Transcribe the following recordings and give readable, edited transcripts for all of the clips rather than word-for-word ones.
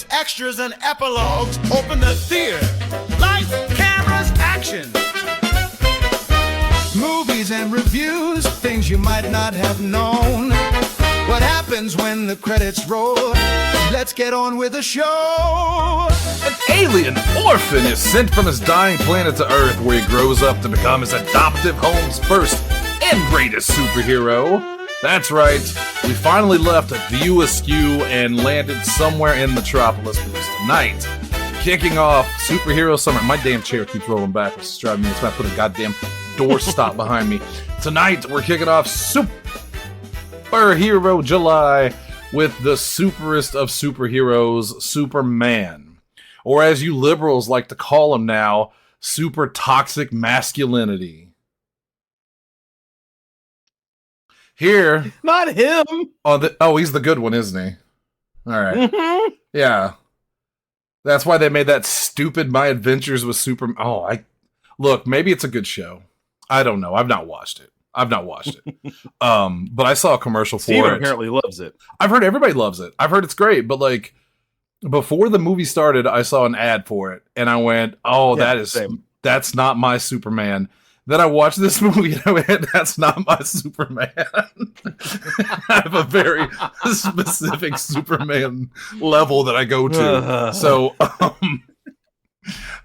Epilogues, extras and epilogues open the theater. Lights, cameras, action. Movies and reviews, things you might not have known. What happens when the credits roll? Let's get on with the show. An alien orphan is sent from his dying planet to Earth, where he grows up to become his adoptive home's first and greatest superhero. That's right, we finally left View Askew and landed somewhere in Metropolis because tonight, kicking off Superhero Summer. My damn chair keeps rolling back, which is driving me. That's why I put a goddamn doorstop behind me. Tonight, we're kicking off Superhero July with the superest of superheroes, Superman. Or as you liberals like to call him now, super toxic masculinity. Here. Not him! He's the good one, isn't he? Alright. Mm-hmm. Yeah. That's why they made that stupid My Adventures with Superman. Look, maybe it's a good show. I don't know. I've not watched it. But I saw a commercial for Steven it. Apparently loves it. I've heard everybody loves it. I've heard it's great, but like before the movie started, I saw an ad for it and I went, that's not my Superman. Then I watched this movie and I went, that's not my Superman. I have a very specific Superman level that I go to. So,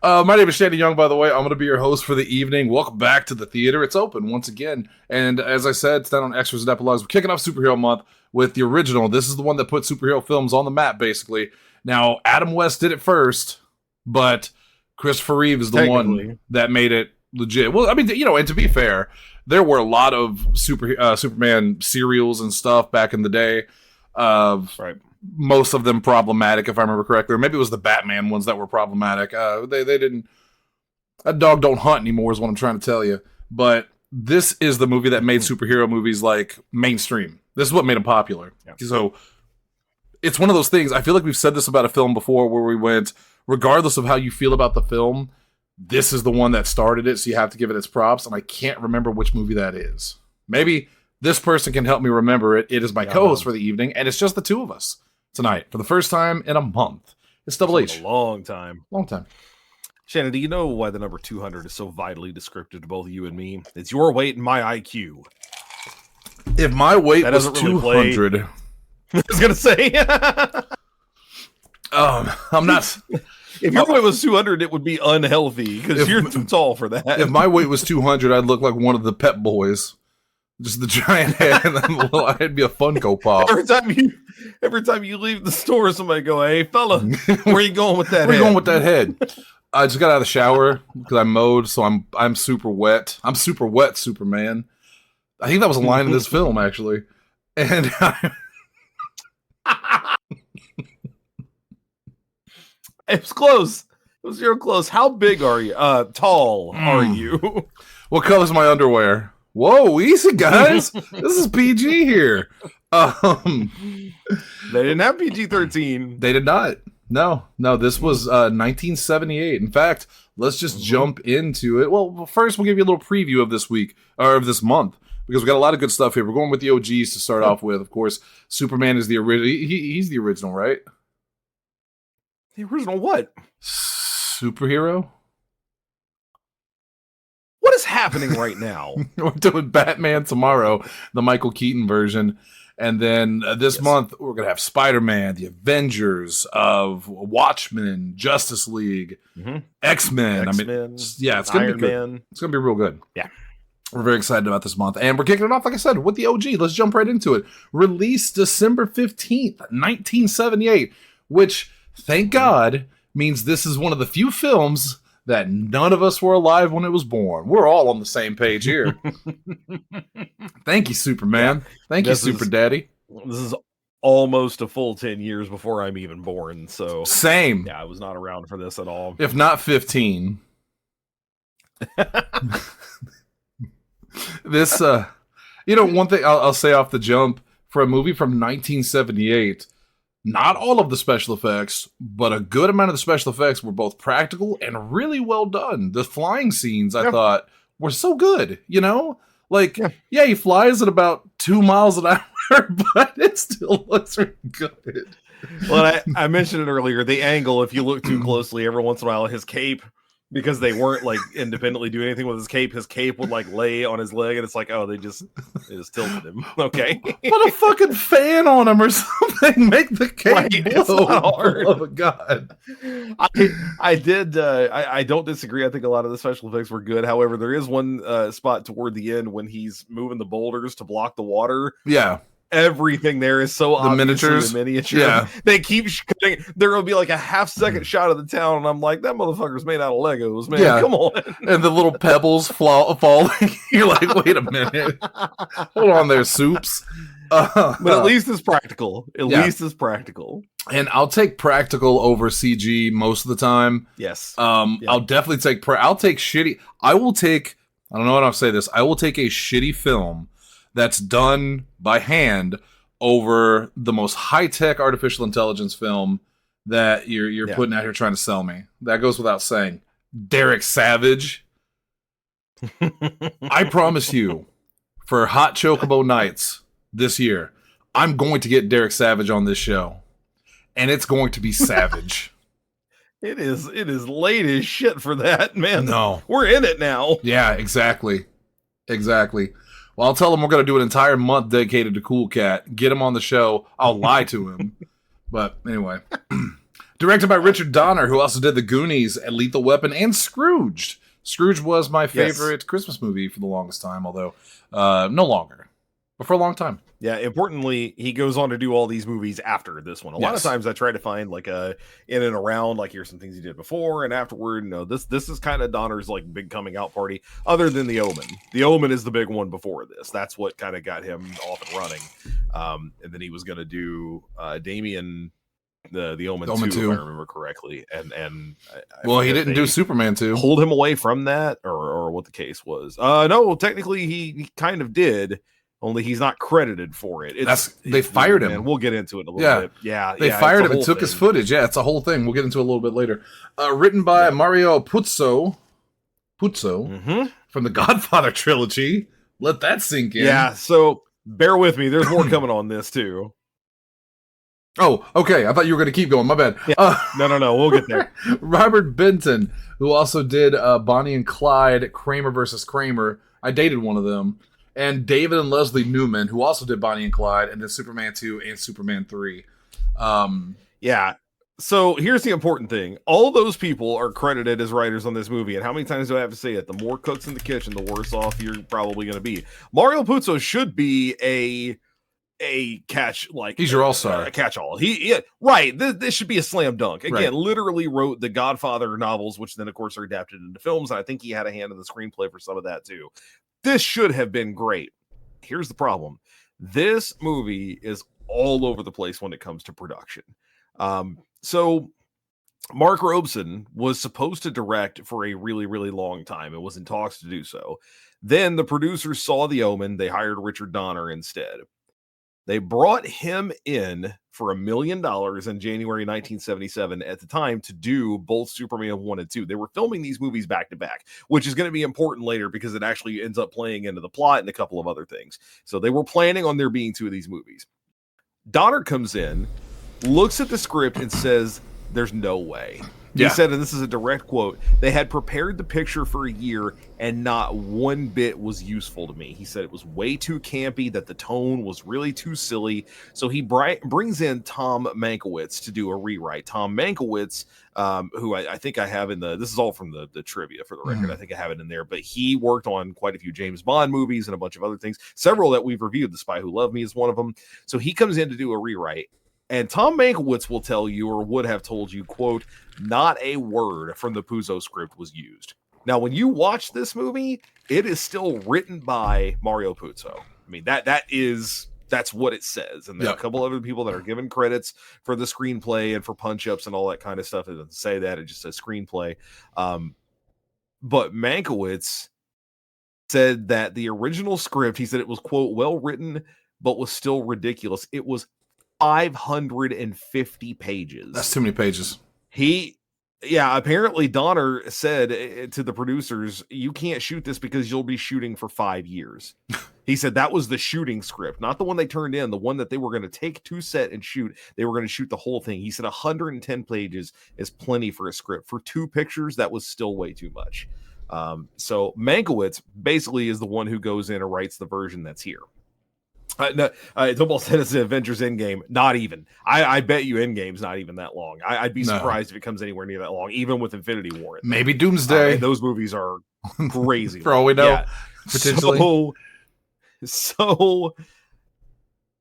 my name is Shannon Young, by the way. I'm going to be your host for the evening. Welcome back to the theater. It's open once again. And as I said, it's down on Extras and Epilogues. We're kicking off Superhero Month with the original. This is the one that put superhero films on the map, basically. Now, Adam West did it first, but Christopher Reeve is the one that made it legit. Well, I mean, and to be fair, there were a lot of Superman serials and stuff back in the day. Right. Most of them problematic, if I remember correctly. Or maybe it was the Batman ones that were problematic. They didn't... That dog don't hunt anymore is what I'm trying to tell you. But this is the movie that made superhero movies, like, mainstream. This is what made them popular. Yeah. So, it's one of those things. I feel like we've said this about a film before where we went, regardless of how you feel about the film, this is the one that started it, so you have to give it its props. And I can't remember which movie that is. Maybe this person can help me remember it. It is my co-host for the evening, and it's just the two of us tonight for the first time in a month. It's Double H. A long time. Shannon, do you know why the number 200 is so vitally descriptive to both you and me? It's your weight and my IQ. If my weight was 200... I was going to say... I'm not... If your weight was 200, it would be unhealthy, because you're too tall for that. If my weight was 200, I'd look like one of the Pep Boys. Just the giant head, and then I'd be a Funko Pop. Every time you leave the store, somebody go, "Hey, fella, where you going with that? Where you going with that head?" I just got out of the shower because I mowed, so I'm super wet. I'm super wet, Superman. I think that was a line in this film, actually. And it was close. It was real close. How big are you? Tall are you? What color's my underwear? Whoa, easy, guys. This is PG here. They didn't have PG-13. They did not. No, this was 1978. In fact, let's just jump into it. Well, first we'll give you a little preview of this week, or of this month, because we got a lot of good stuff here. We're going with the OGs to start off with. Of course, Superman is the original. He's the original, right? The original what? Superhero? What is happening right now? We're doing Batman tomorrow, the Michael Keaton version. And then this month, we're going to have Spider-Man, the Avengers, of Watchmen, Justice League, X-Men. I mean, it's going to be good. Man. It's going to be real good. Yeah. We're very excited about this month. And we're kicking it off, like I said, with the OG. Let's jump right into it. Released December 15th, 1978, which, thank God, means this is one of the few films that none of us were alive when it was born. We're all on the same page here. Thank you, Superman. Thank you, Super Daddy. This is almost a full 10 years before I'm even born, so... Same. Yeah, I was not around for this at all. If not 15. This, one thing I'll say off the jump, for a movie from 1978... Not all of the special effects, but a good amount of the special effects were both practical and really well done. The flying scenes, I thought, were so good, Like, he flies at about 2 miles an hour, but it still looks really good. Well, I mentioned it earlier. The angle, if you look too closely, every once in a while, his cape, because they weren't like independently doing anything with his cape would like lay on his leg, and it's like, oh, they just tilted him. Okay, Put a fucking fan on him or something. Make the cape Right, it's blow. not hard. Oh my god. I did. I don't disagree. I think a lot of the special effects were good. However, there is one spot toward the end when he's moving the boulders to block the water. Yeah. Everything there is so obviously miniatures? the miniature. Yeah. They keep cutting. There will be like a half-second shot of the town, and I'm like, that motherfucker's made out of Legos, man. Yeah. Come on. And the little pebbles falling. You're like, wait a minute. Hold on there, Soups. But at least it's practical. At Yeah. least it's practical. And I'll take practical over CG most of the time. Yes. Yeah. I'll definitely take I'll take shitty. I don't know how to say this. I will take a shitty film that's done by hand over the most high-tech artificial intelligence film that you're putting out here trying to sell me. That goes without saying. Derek Savage. I promise you, for Hot Chocobo Nights this year, I'm going to get Derek Savage on this show. And it's going to be savage. It is late as shit for that, man. No. We're in it now. Yeah, exactly. Exactly. Well, I'll tell him we're going to do an entire month dedicated to Cool Cat. Get him on the show. I'll lie to him. But anyway. Directed by Richard Donner, who also did The Goonies and Lethal Weapon and Scrooged. Scrooge was my favorite Christmas movie for the longest time, although no longer. But for a long time. Yeah, importantly, he goes on to do all these movies after this one. A lot of times I try to find like in and around, like here's some things he did before and afterward. No, this is kind of Donner's like big coming out party, other than The Omen. The Omen is the big one before this. That's what kind of got him off and running. And then he was going to do Damien, the Omen 2, if I remember correctly. And he didn't do Superman 2. Hold him away from that, or what the case was. No, technically he kind of did. Only he's not credited for it. They fired him. And we'll get into it in a little bit. Yeah, they fired him and took his footage. Yeah, it's a whole thing. We'll get into it a little bit later. Written by Mario Puzo from the Godfather trilogy. Let that sink in. Yeah, so bear with me. There's more coming on this too. Oh, okay. I thought you were going to keep going. My bad. Yeah. No. We'll get there. Robert Benton, who also did Bonnie and Clyde, Kramer versus Kramer. I dated one of them. And David and Leslie Newman, who also did Bonnie and Clyde and did Superman 2 and Superman 3. Yeah. So here's the important thing. All those people are credited as writers on this movie. And how many times do I have to say it? The more cooks in the kitchen, the worse off you're probably going to be. Mario Puzo should be a catch, like he's your all-star, a catch-all. Right. This should be a slam dunk. Again, literally wrote the Godfather novels, which then of course are adapted into films. And I think he had a hand in the screenplay for some of that too. This should have been great. Here's the problem. This movie is all over the place when it comes to production. So Mark Robeson was supposed to direct for a really, really long time. It was in talks to do so. Then the producers saw The Omen. They hired Richard Donner instead. They brought him in for $1 million in January 1977 at the time to do both Superman 1 and 2. They were filming these movies back to back, which is going to be important later because it actually ends up playing into the plot and a couple of other things. So they were planning on there being 2 of these movies. Donner comes in, looks at the script and says, there's no way. He said, and this is a direct quote, they had prepared the picture for a year and not one bit was useful to me. He said it was way too campy, that the tone was really too silly. So he brings in Tom Mankiewicz to do a rewrite. Tom Mankiewicz, who I think I have this is all from the trivia for the record. I think I have it in there, but he worked on quite a few James Bond movies and a bunch of other things. Several that we've reviewed. The Spy Who Loved Me is one of them. So he comes in to do a rewrite. And Tom Mankiewicz will tell you, or would have told you, quote, not a word from the Puzo script was used. Now, when you watch this movie, it is still written by Mario Puzo. I mean, that's what it says. And there are a couple other people that are given credits for the screenplay and for punch-ups and all that kind of stuff. It doesn't say that. It just says screenplay. But Mankiewicz said that the original script, he said it was, quote, well written, but was still ridiculous. It was 550 pages. That's too many pages. Apparently Donner said to the producers, you can't shoot this because you'll be shooting for 5 years. He said that was the shooting script, not the one they turned in, the one that they were going to take to set and shoot. They were going to shoot the whole thing. He said 110 pages is plenty for a script. For 2 pictures, that was still way too much. So Mankiewicz basically is the one who goes in and writes the version that's here. No, Football said it's the Avengers Endgame. Not even. I bet you Endgame's not even that long. I'd be surprised if it comes anywhere near that long, even with Infinity War. Maybe Doomsday. Those movies are crazy. For all we know, potentially. So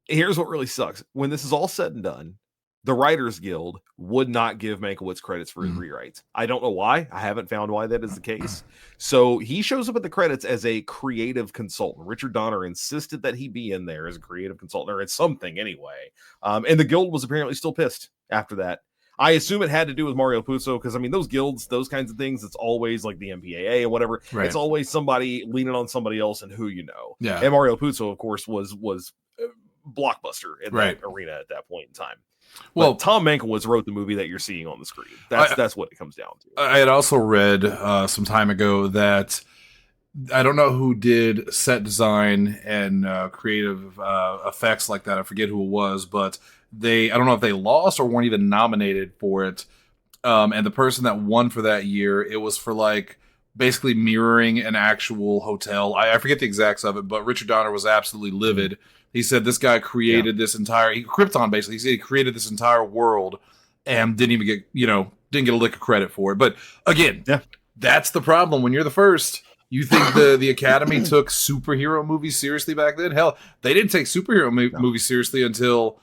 here's what really sucks. When this is all said and done, the Writers Guild would not give Mankiewicz credits for his rewrites. I don't know why. I haven't found why that is the case. So he shows up at the credits as a creative consultant. Richard Donner insisted that he be in there as a creative consultant, or as something anyway. And the Guild was apparently still pissed after that. I assume it had to do with Mario Puzo, because I mean, those guilds, those kinds of things, it's always like the MPAA and whatever. Right. It's always somebody leaning on somebody else and who you know. Yeah. And Mario Puzo, of course, was blockbuster in that arena at that point in time. Well, but Tom Mankiewicz wrote the movie that you're seeing on the screen. That's what it comes down to. I had also read some time ago that I don't know who did set design and creative effects like that. I forget who it was, but I don't know if they lost or weren't even nominated for it. And the person that won for that year, it was for like basically mirroring an actual hotel. I forget the exacts of it, but Richard Donner was absolutely livid. He said this guy created this entire Krypton, basically. He said he created this entire world and didn't even get a lick of credit for it. But again, that's the problem. When you're the first, you think the Academy took superhero movies seriously back then? Hell, they didn't take superhero movies seriously until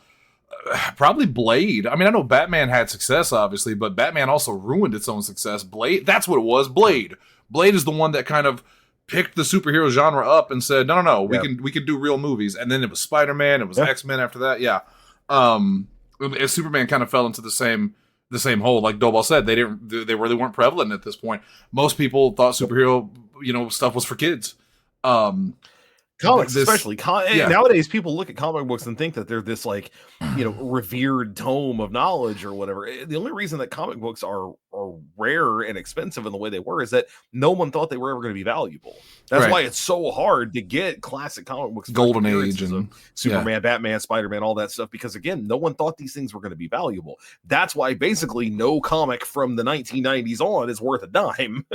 probably Blade. I mean, I know Batman had success, obviously, but Batman also ruined its own success. Blade, that's what it was. Blade is the one that kind of picked the superhero genre up and said, no, we can do real movies. And then it was Spider-Man, it was X-Men after that. Yeah. Superman kind of fell into the same hole. Like Dobal said, they really weren't prevalent at this point. Most people thought superhero, stuff was for kids. Comics, especially nowadays, people look at comic books and think that they're this revered tome of knowledge or whatever. The only reason that comic books are rare and expensive in the way they were is that no one thought they were ever going to be valuable. That's why it's so hard to get classic comic books, Golden Age, and Superman, Batman, Spider-Man, all that stuff, because again, no one thought these things were going to be valuable. That's why basically no comic from the 1990s on is worth a dime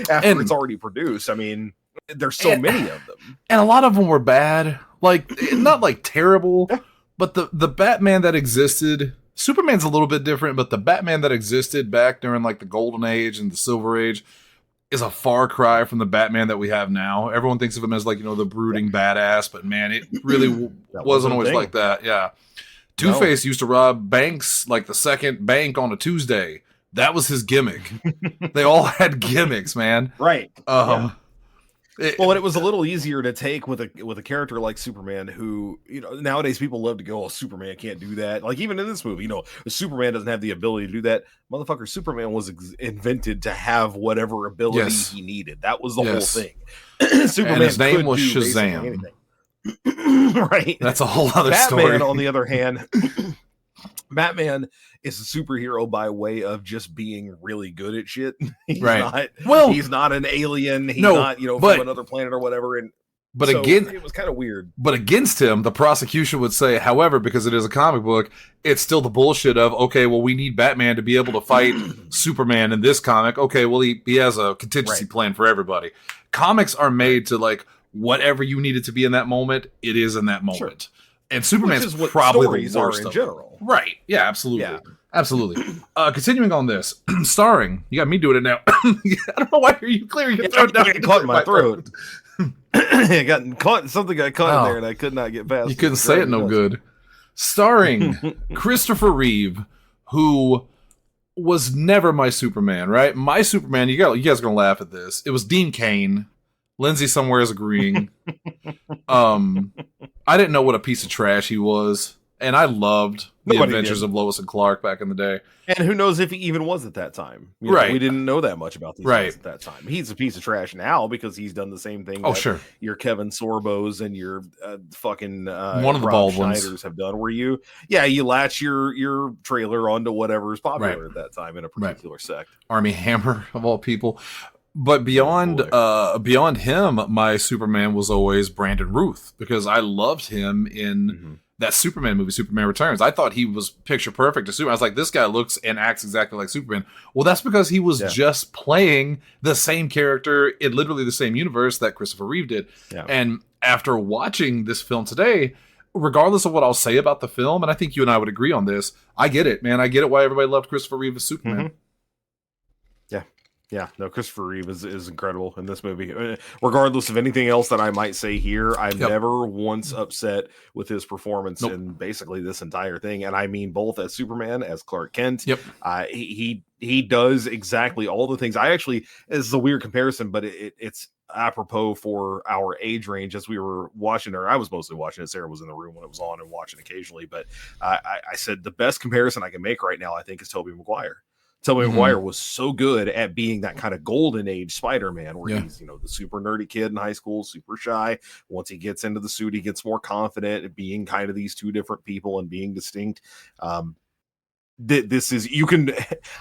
after it's already produced. I mean, there's so many of them, and a lot of them were bad, like not like terrible, but the Batman that existed, Superman's a little bit different, but the Batman that existed back during like the Golden Age and the Silver Age is a far cry from the Batman that we have now. Everyone thinks of him as like the brooding badass, but man, it really wasn't always like that. Yeah, Two-Face used to rob banks, like the second bank on a Tuesday. That was his gimmick. They all had gimmicks, man. Right. Well, and it was a little easier to take with a character like Superman, who nowadays people love to go, "Oh, Superman can't do that." Like even in this movie, Superman doesn't have the ability to do that. Motherfucker, Superman was invented to have whatever ability he needed. That was the whole thing. Superman, and his name was Shazam. Right. That's a whole other Batman, story. on the other hand, Batman is a superhero by way of just being really good at shit. He's not an alien. He's not, from another planet or whatever. But so again, it was kind of weird. But against him, the prosecution would say, however, because it is a comic book, it's still the bullshit of, okay, well, we need Batman to be able to fight Superman in this comic. Okay, well, he has a contingency plan for everybody. Comics are made to like whatever you need it to be in that moment, it is in that moment. Sure. And Superman's is what probably the worst in general. Right. Yeah, absolutely. Yeah. Absolutely. Continuing on this, starring, you got me doing it now. I don't know why you clearing your throat down. It caught in my throat. It got caught. Something got caught in there, and I could not get past. You couldn't say it no good. Starring Christopher Reeve, who was never my Superman. Right, my Superman. You guys are gonna laugh at this. It was Dean Cain. Lindsay somewhere is agreeing. I didn't know what a piece of trash he was, and I loved the Adventures of Lois and Clark back in the day. And who knows if he even was at that time? We didn't know that much about these guys at that time. He's a piece of trash now because he's done the same thing. Your Kevin Sorbos and your fucking one of the bald Schneiders have done, where you latch your trailer onto whatever's popular at that time in a particular sect. Army Hammer of all people. But beyond boy. beyond him, my Superman was always Brandon Routh because I loved him in Mhm. that Superman movie, Superman Returns. I thought he was picture perfect as Superman. I was like, this guy looks and acts exactly like Superman. Well, that's because he was Yeah. just playing the same character in literally the same universe that Christopher Reeve did. Yeah. And after watching this film today, regardless of what I'll say about the film, and I think you and I would agree on this, I get it, man. I get it why everybody loved Christopher Reeve as Superman. Mhm. Yeah, no, Christopher Reeve is incredible in this movie. Regardless of anything else that I might say here, I'm Yep. never once upset with his performance Nope. in basically this entire thing. And I mean both as Superman, as Clark Kent. Yep. He does exactly all the things. I actually, this is a weird comparison, but it's apropos for our age range as we were watching, or I was mostly watching it. Sarah was in the room when it was on and watching occasionally. But I said the best comparison I can make right now, I think, is Tobey Maguire. Tobey Maguire was so good at being that kind of golden age Spider-Man where he's, the super nerdy kid in high school, super shy. Once he gets into the suit, he gets more confident at being kind of these two different people and being distinct. This is,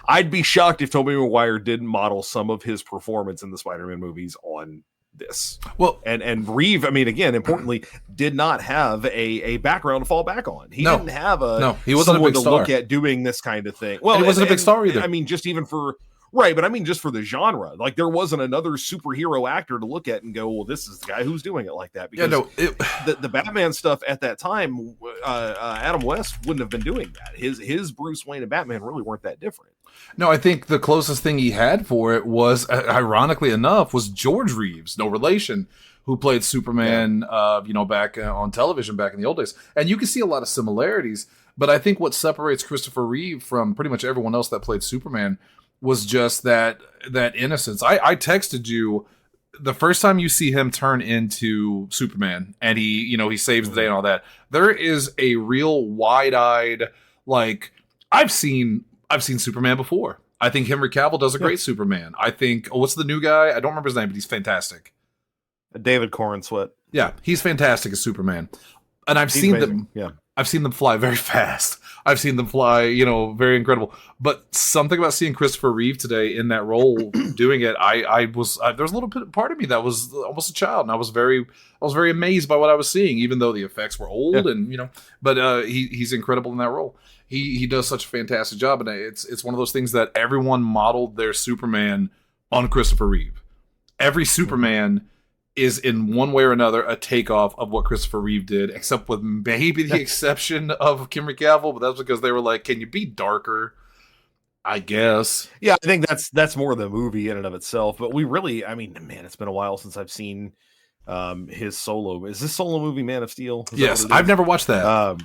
I'd be shocked if Tobey Maguire didn't model some of his performance in the Spider-Man movies on this. Well, and Reeve, I mean, again, importantly, did not have a background to fall back on. He didn't have he wasn't a big to star. look at doing this kind of thing. Well, and he wasn't a big star either. I mean, just even for right, but I mean, just for the genre, like there wasn't another superhero actor to look at and go, "Well, this is the guy who's doing it like that." Because the Batman stuff at that time, Adam West wouldn't have been doing that. His Bruce Wayne and Batman really weren't that different. No, I think the closest thing he had for it was, ironically enough, was George Reeves, no relation, who played Superman, back on television back in the old days. And you can see a lot of similarities, but I think what separates Christopher Reeve from pretty much everyone else that played Superman was just that innocence. I texted you the first time you see him turn into Superman and he saves the day and all that. There is a real wide-eyed, like, I've seen Superman before. I think Henry Cavill does a great Superman. I think, what's the new guy? I don't remember his name, but he's fantastic. David Corenswet. Yeah, he's fantastic as Superman. And I've He's seen amazing. them. I've seen them fly very fast. I've seen them fly, very incredible. But something about seeing Christopher Reeve today in that role, doing it, there was a little part of me that was almost a child, and I was very amazed by what I was seeing, even though the effects were old, and But he's incredible in that role. He does such a fantastic job, and it's one of those things that everyone modeled their Superman on Christopher Reeve. Every Superman is in one way or another a takeoff of what Christopher Reeve did, except with maybe the exception of Henry Cavill, but that's because they were like, can you be darker? I guess. Yeah, I think that's more the movie in and of itself. But we really, I mean, man, it's been a while since I've seen his solo. Is this solo movie Man of Steel? Yes, I've never watched that.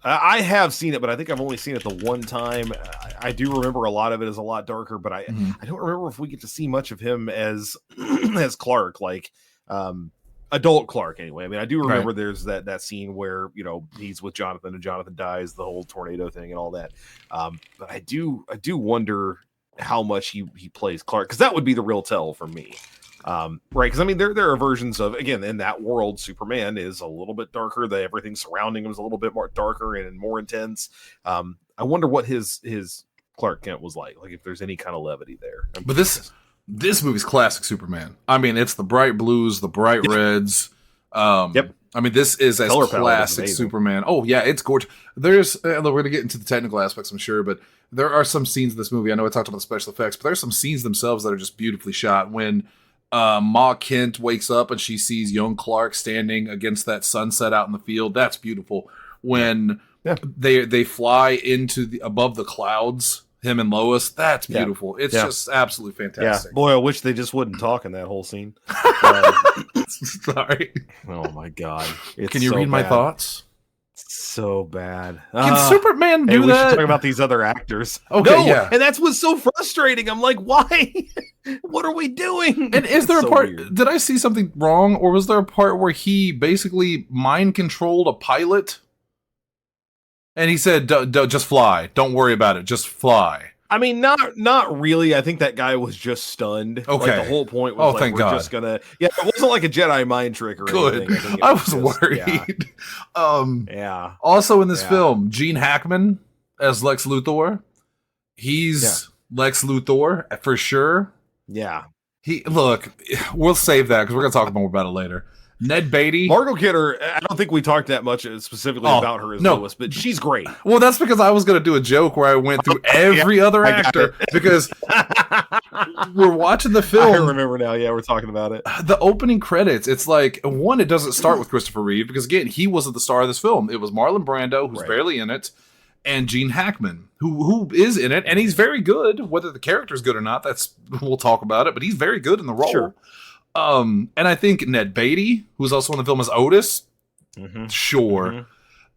I have seen it, but I think I've only seen it the one time. I do remember a lot of it is a lot darker, but I don't remember if we get to see much of him as as Clark, like adult Clark anyway. I mean, I do remember there's that scene where he's with Jonathan and Jonathan dies, the whole tornado thing and all that. But I do wonder how much he plays Clark, because that would be the real tell for me. Right, because I mean there are versions of, again, in that world, Superman is a little bit darker, everything surrounding him is a little bit more darker and more intense. I wonder what his Clark Kent was like if there's any kind of levity there. But this movie's classic Superman. I mean, it's the bright blues, the bright reds. I mean, this is as classic Superman. Oh yeah, it's gorgeous. There's we're gonna get into the technical aspects, I'm sure, but there are some scenes in this movie. I know I talked about the special effects, but there's some scenes themselves that are just beautifully shot. When Ma Kent wakes up and she sees young Clark standing against that sunset out in the field, that's beautiful. When they fly into above the clouds, him and Lois, that's beautiful. It's just absolutely fantastic. Yeah, boy, I wish they just wouldn't talk in that whole scene. Sorry. Oh my god. Can you read my thoughts? So bad. Can Superman do we that? Should talk about these other actors. Okay, no, and that's what's so frustrating. I'm like, why? What are we doing? And is there a part? Weird. Did I see something wrong, or was there a part where he basically mind controlled a pilot? And he said, "Just fly. Don't worry about it. Just fly." I mean, not really. I think that guy was just stunned. Okay. Like, the whole point was thank we're God. just gonna. Yeah, it wasn't like a Jedi mind trick or anything. Good. I was worried. Yeah. Also in this film, Gene Hackman as Lex Luthor. He's Lex Luthor for sure. Yeah. We'll save that because we're gonna talk more about it later. Ned Beatty. Margot Kidder, I don't think we talked that much specifically about her as Lois, but she's great. Well, that's because I was going to do a joke where I went through every other actor because we're watching the film. I remember now. Yeah, we're talking about it. The opening credits, it's like, one, it doesn't start with Christopher Reeve because, again, he wasn't the star of this film. It was Marlon Brando, who's barely in it, and Gene Hackman, who is in it, and he's very good. Whether the character's good or not, we'll talk about it, but he's very good in the role. Sure. And I think Ned Beatty, who's also in the film as Otis, sure. Mm-hmm.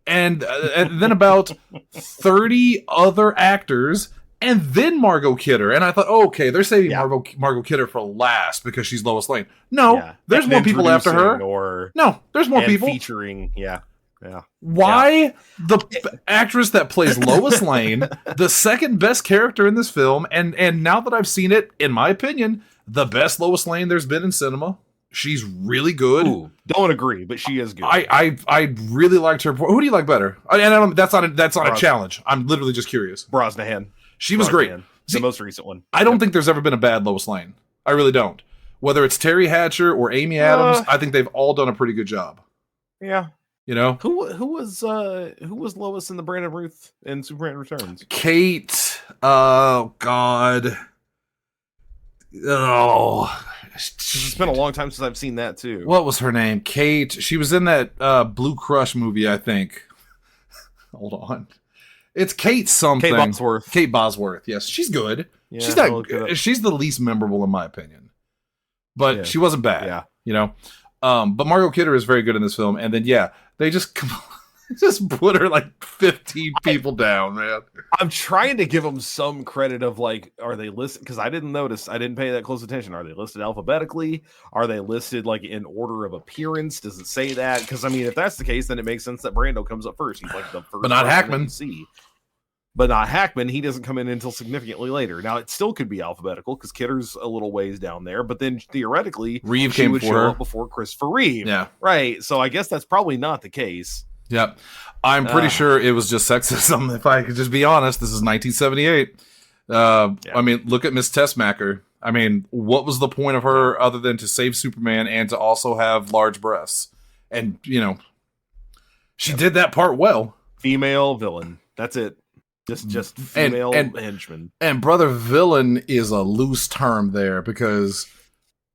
And then about 30 other actors, and then Margot Kidder. And I thought, okay, they're saving Margot Kidder for last because she's Lois Lane. No, there's more people after her. No, there's more people. Featuring, Why the actress that plays Lois Lane, the second best character in this film, and now that I've seen it, in my opinion, the best Lois Lane there's been in cinema. She's really good. Ooh, don't agree, but she is good. I really liked her. Who do you like better? That's not a challenge. I'm literally just curious. Brosnahan. She was great. The most recent one. I don't think there's ever been a bad Lois Lane. I really don't. Whether it's Terry Hatcher or Amy Adams, I think they've all done a pretty good job. Yeah. You know? Who was Lois in the Brandon Ruth in Superman Returns? Kate. Oh God. Oh, it's been a long time since I've seen that too. What was her name? Kate. She was in that Blue Crush movie, I think. Hold on. It's Kate something. Kate Bosworth. Kate Bosworth. Yes, she's good. Yeah, she's the least memorable in my opinion. But she wasn't bad. Yeah. You know? But Margot Kidder is very good in this film. And then they just put her like 15 people down, man. I'm trying to give them some credit of like, are they listed? Because I didn't pay that close attention. Are they listed alphabetically? Are they listed like in order of appearance? Does it say that? Because I mean, if that's the case, then it makes sense that Brando comes up first. He's like the first, but not Hackman. But not Hackman. He doesn't come in until significantly later. Now it still could be alphabetical because Kidder's a little ways down there. But then theoretically, Reeve came would show up before Christopher Reeve. Yeah, right. So I guess that's probably not the case. Yep. I'm pretty sure it was just sexism, if I could just be honest. This is 1978. I mean, look at Miss Tessmacher. I mean, what was the point of her other than to save Superman and to also have large breasts? And, you know, she did that part well. Female villain. That's it. Just female henchman. And brother villain is a loose term there because...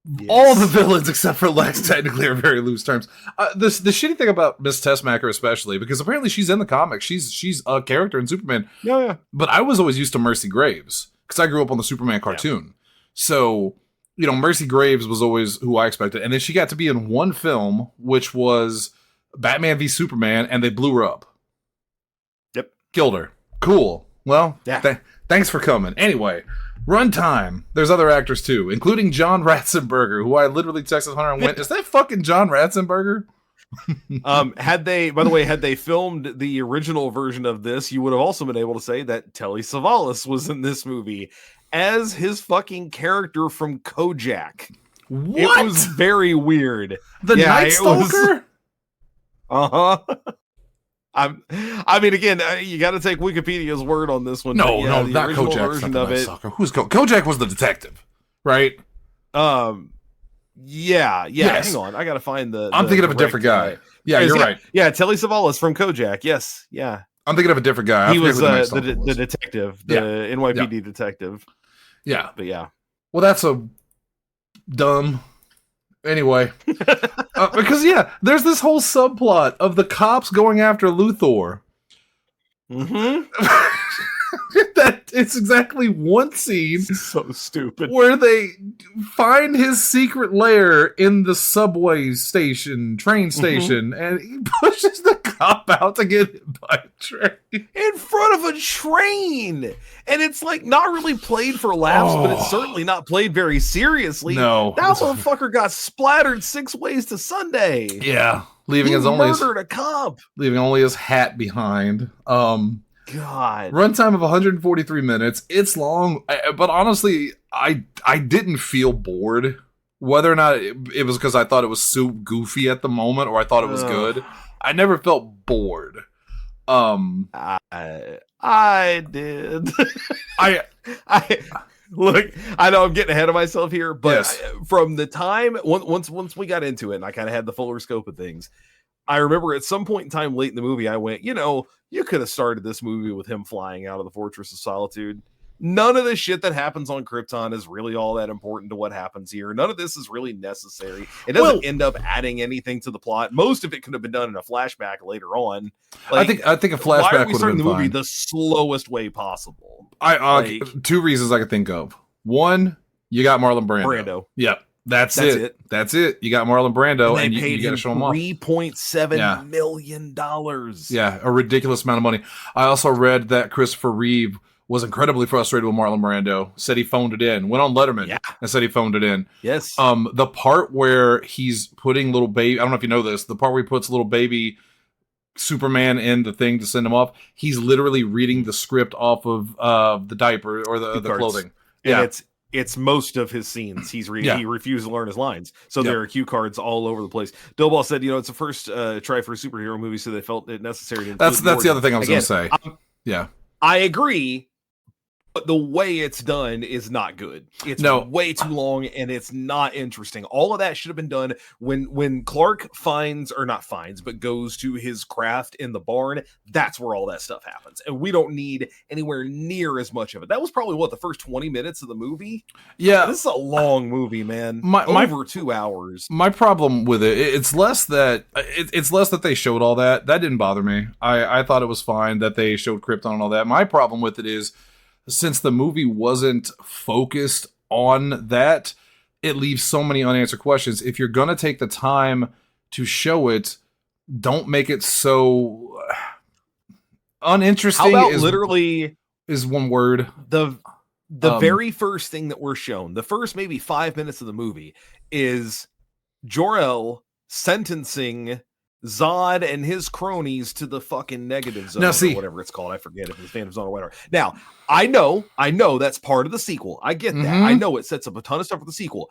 Yes. All the villains except for Lex technically are very loose terms. The shitty thing about Miss Tessmacher especially, because apparently she's in the comics. She's a character in Superman. Yeah. But I was always used to Mercy Graves because I grew up on the Superman cartoon. Yeah. So, you know, Mercy Graves was always who I expected. And then she got to be in one film, which was Batman v Superman, and they blew her up. Yep. Killed her. Cool. Well, thanks for coming. Anyway... Runtime. There's other actors too, including John Ratzenberger, who I literally texted Hunter and went, "Is that fucking John Ratzenberger?" Had they filmed the original version of this, you would have also been able to say that Telly Savalas was in this movie as his fucking character from Kojak. What? It was very weird. The Night Stalker? Uh-huh. I mean, again, you got to take Wikipedia's word on this one. No, not Kojak. Version of it. Who's Kojak was the detective, right? Yeah. Yes. Hang on, I got to find the. I'm thinking of a different guy. Yeah, you're right. Yeah, Telly Savalas from Kojak. Yes, yeah. I'm thinking of a different guy. He was the detective, the NYPD detective. Yeah, but yeah. Well, that's a dumb. Anyway, because there's this whole subplot of the cops going after Luthor. Mm-hmm. That it's exactly one scene, so stupid, where they find his secret lair in the subway station, train station, and he pushes the cop out to get hit by a train in front of a train, and it's like not really played for laughs, but it's certainly not played very seriously. No, that motherfucker got splattered 6 ways to Sunday. Yeah, leaving his murdered a cop, leaving only his hat behind. God. Runtime of 143 minutes. It's long, but honestly, I didn't feel bored. Whether or not it was because I thought it was so goofy at the moment, or I thought it was good, I never felt bored. I did. Look, I know I'm getting ahead of myself here, but Yes. from the time once we got into it and I kind of had the fuller scope of things, I remember at some point in time late in the movie, I went, you could have started this movie with him flying out of the Fortress of Solitude. None of the shit that happens on Krypton is really all that important to what happens here. None of this is really necessary. It doesn't end up adding anything to the plot. Most of it could have been done in a flashback later on. Like, I think a flashback why are we would have starting been the movie fine. the slowest way possible? Two reasons I could think of. One, you got Marlon Brando. Yep. That's it. That's it. You got Marlon Brando, and you got to show him off. $3.7 million. Yeah, a ridiculous amount of money. I also read that Christopher Reeve was incredibly frustrated with Marlon Brando. Said he phoned it in. Went on Letterman and said he phoned it in. Yes. The part where he's putting little baby, I don't know if you know this, the part where he puts little baby Superman in the thing to send him off, he's literally reading the script off of the diaper or the clothing. And it's most of his scenes. He refused to learn his lines. So there are cue cards all over the place. Dillball said, it's the first try for a superhero movie, so they felt it necessary to That's the other thing I was going to say. I agree. But the way it's done is not good. It's way too long and it's not interesting. All of that should have been done when Clark goes to his craft in the barn. That's where all that stuff happens. And we don't need anywhere near as much of it. That was probably the first 20 minutes of the movie. Yeah. This is a long movie, man. Over 2 hours. My problem with it's less that they showed all that. That didn't bother me. I thought it was fine that they showed Krypton and all that. My problem with it is, since the movie wasn't focused on that, it leaves so many unanswered questions. If you're going to take the time to show it, don't make it so uninteresting. How about literally is one word. The very first thing that we're shown, the first maybe 5 minutes of the movie, is Jor-El sentencing Zod and his cronies to the fucking negative zone, or whatever it's called. I forget if it's Phantom Zone or whatever. Now, I know that's part of the sequel. I get that. I know it sets up a ton of stuff for the sequel.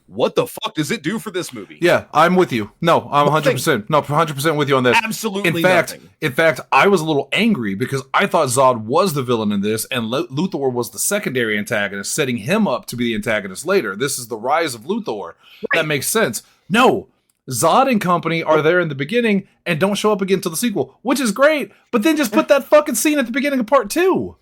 What the fuck does it do for this movie? Yeah, I'm with you. No, I'm 100%. No, 100% with you on this. Absolutely nothing. In fact, I was a little angry because I thought Zod was the villain in this, and Luthor was the secondary antagonist, setting him up to be the antagonist later. This is the rise of Luthor. Right. That makes sense. No. Zod and company are there in the beginning and don't show up again until the sequel, which is great, but then just put that fucking scene at the beginning of part 2.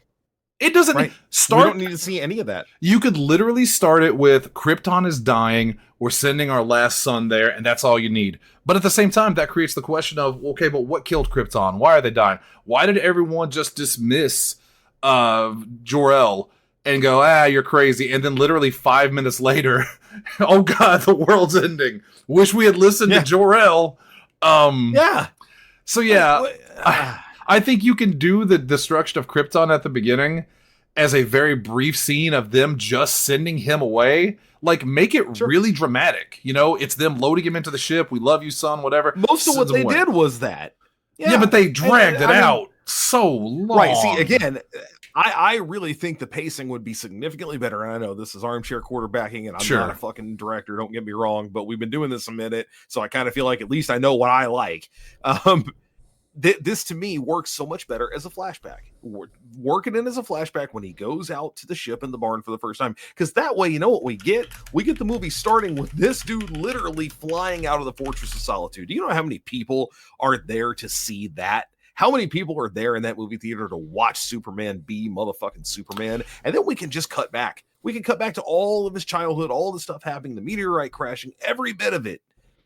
It doesn't start. We don't need to see any of that. You could literally start it with Krypton is dying, we're sending our last son there, and that's all you need. But at the same time, that creates the question of, okay, but what killed Krypton? Why are they dying? Why did everyone just dismiss Jor-El and go, you're crazy? And then literally 5 minutes later, oh God, the world's ending. Wish we had listened to Jor-El. So I think you can do the destruction of Krypton at the beginning as a very brief scene of them just sending him away. Like, make it really dramatic. It's them loading him into the ship. We love you, son, whatever. Most of what they did was that. Yeah, but they dragged it out so long. Right, see, again, I really think the pacing would be significantly better. And I know this is armchair quarterbacking, and I'm not a fucking director, don't get me wrong, but we've been doing this a minute, so I kind of feel like at least I know what I like. This to me works so much better as a flashback. Working in as a flashback when he goes out to the ship in the barn for the first time. Because that way, you know what we get? We get the movie starting with this dude literally flying out of the Fortress of Solitude. Do you know how many people are there to see that? How many people are there in that movie theater to watch Superman be motherfucking Superman? And then we can just cut back. We can cut back to all of his childhood, all the stuff happening, the meteorite crashing, every bit of it.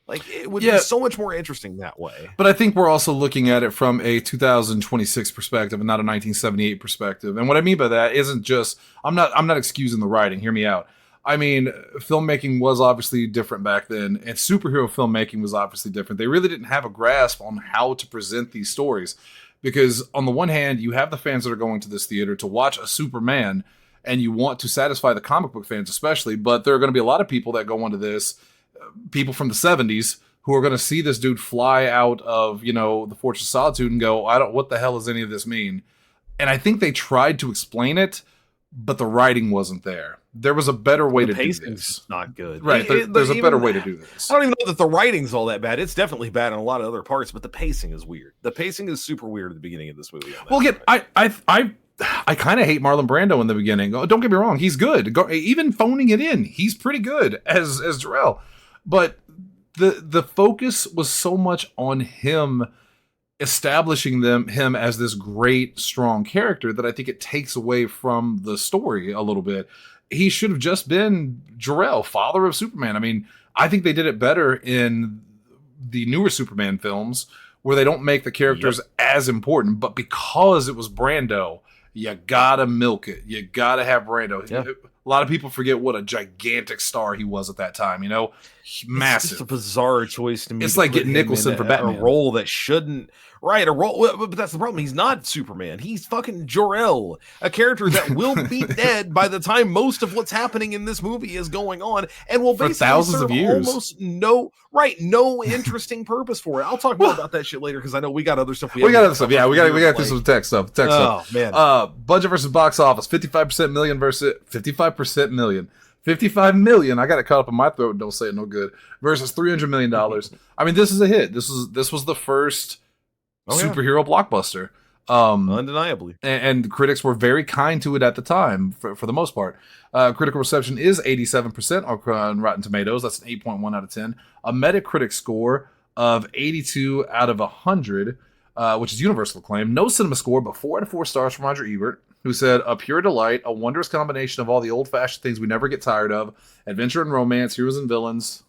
Like, it would be so much more interesting that way. But I think we're also looking at it from a 2026 perspective and not a 1978 perspective. And what I mean by that isn't just, I'm not excusing the writing. Hear me out. I mean, filmmaking was obviously different back then, and superhero filmmaking was obviously different. They really didn't have a grasp on how to present these stories. Because on the one hand, you have the fans that are going to this theater to watch a Superman, and you want to satisfy the comic book fans especially, but there are going to be a lot of people that go into this, people from the 70s, who are going to see this dude fly out of, the Fortress of Solitude and go, what the hell does any of this mean? And I think they tried to explain it, but the writing wasn't there. there was a better way The to do pacing's this. not good. Right. There's a better way to do this. I don't even know that the writing's all that bad. It's definitely bad in a lot of other parts, but the pacing is weird. The pacing is super weird at the beginning of this movie. Well, again, I kind of hate Marlon Brando in the beginning. Don't get me wrong, he's good. Even phoning it in, he's pretty good as Jor-El. But the focus was so much on him establishing him as this great, strong character that I think it takes away from the story a little bit. He should have just been Jor-El, father of Superman. I mean, I think they did it better in the newer Superman films where they don't make the characters as important, but because it was Brando, you gotta milk it. You gotta have Brando. Yeah. A lot of people forget what a gigantic star he was at that time, you know? Massive. It's just a bizarre choice to me. It's to like put getting him Nicholson in for Batman. A role that shouldn't. Right, a role, but that's the problem. He's not Superman. He's fucking Jor-El, a character that will be dead by the time most of what's happening in this movie is going on, and will basically thousands of years. Almost no interesting purpose for it. I'll talk more about that shit later because I know we got other stuff. We got other stuff. Yeah, we got through some tech stuff. Man. Budget versus box office: 55% million versus 55% million. 55 million. I got it caught up in my throat. Don't say it no good. Versus $300 million. I mean, this is a hit. This was the first superhero blockbuster. Undeniably. And critics were very kind to it at the time, for the most part. Critical reception is 87% on Rotten Tomatoes. That's an 8.1 out of 10. A Metacritic score of 82 out of 100, which is universal acclaim. No cinema score, but 4 out of 4 stars from Roger Ebert, who said, a pure delight, a wondrous combination of all the old-fashioned things we never get tired of, adventure and romance, heroes and villains,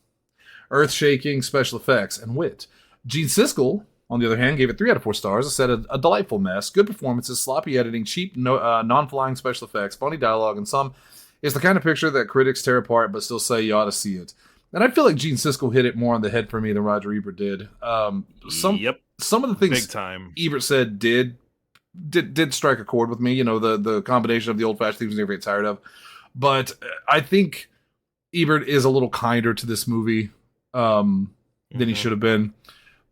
earth-shaking special effects, and wit. Gene Siskel, on the other hand, gave it 3 out of 4 stars. It said a delightful mess, good performances, sloppy editing, cheap, non-flying special effects, funny dialogue, and some is the kind of picture that critics tear apart but still say you ought to see it. And I feel like Gene Siskel hit it more on the head for me than Roger Ebert did. Some of the things Big time. Ebert said did strike a chord with me. You know, the combination of the old-fashioned things we never get tired of. But I think Ebert is a little kinder to this movie than he should have been.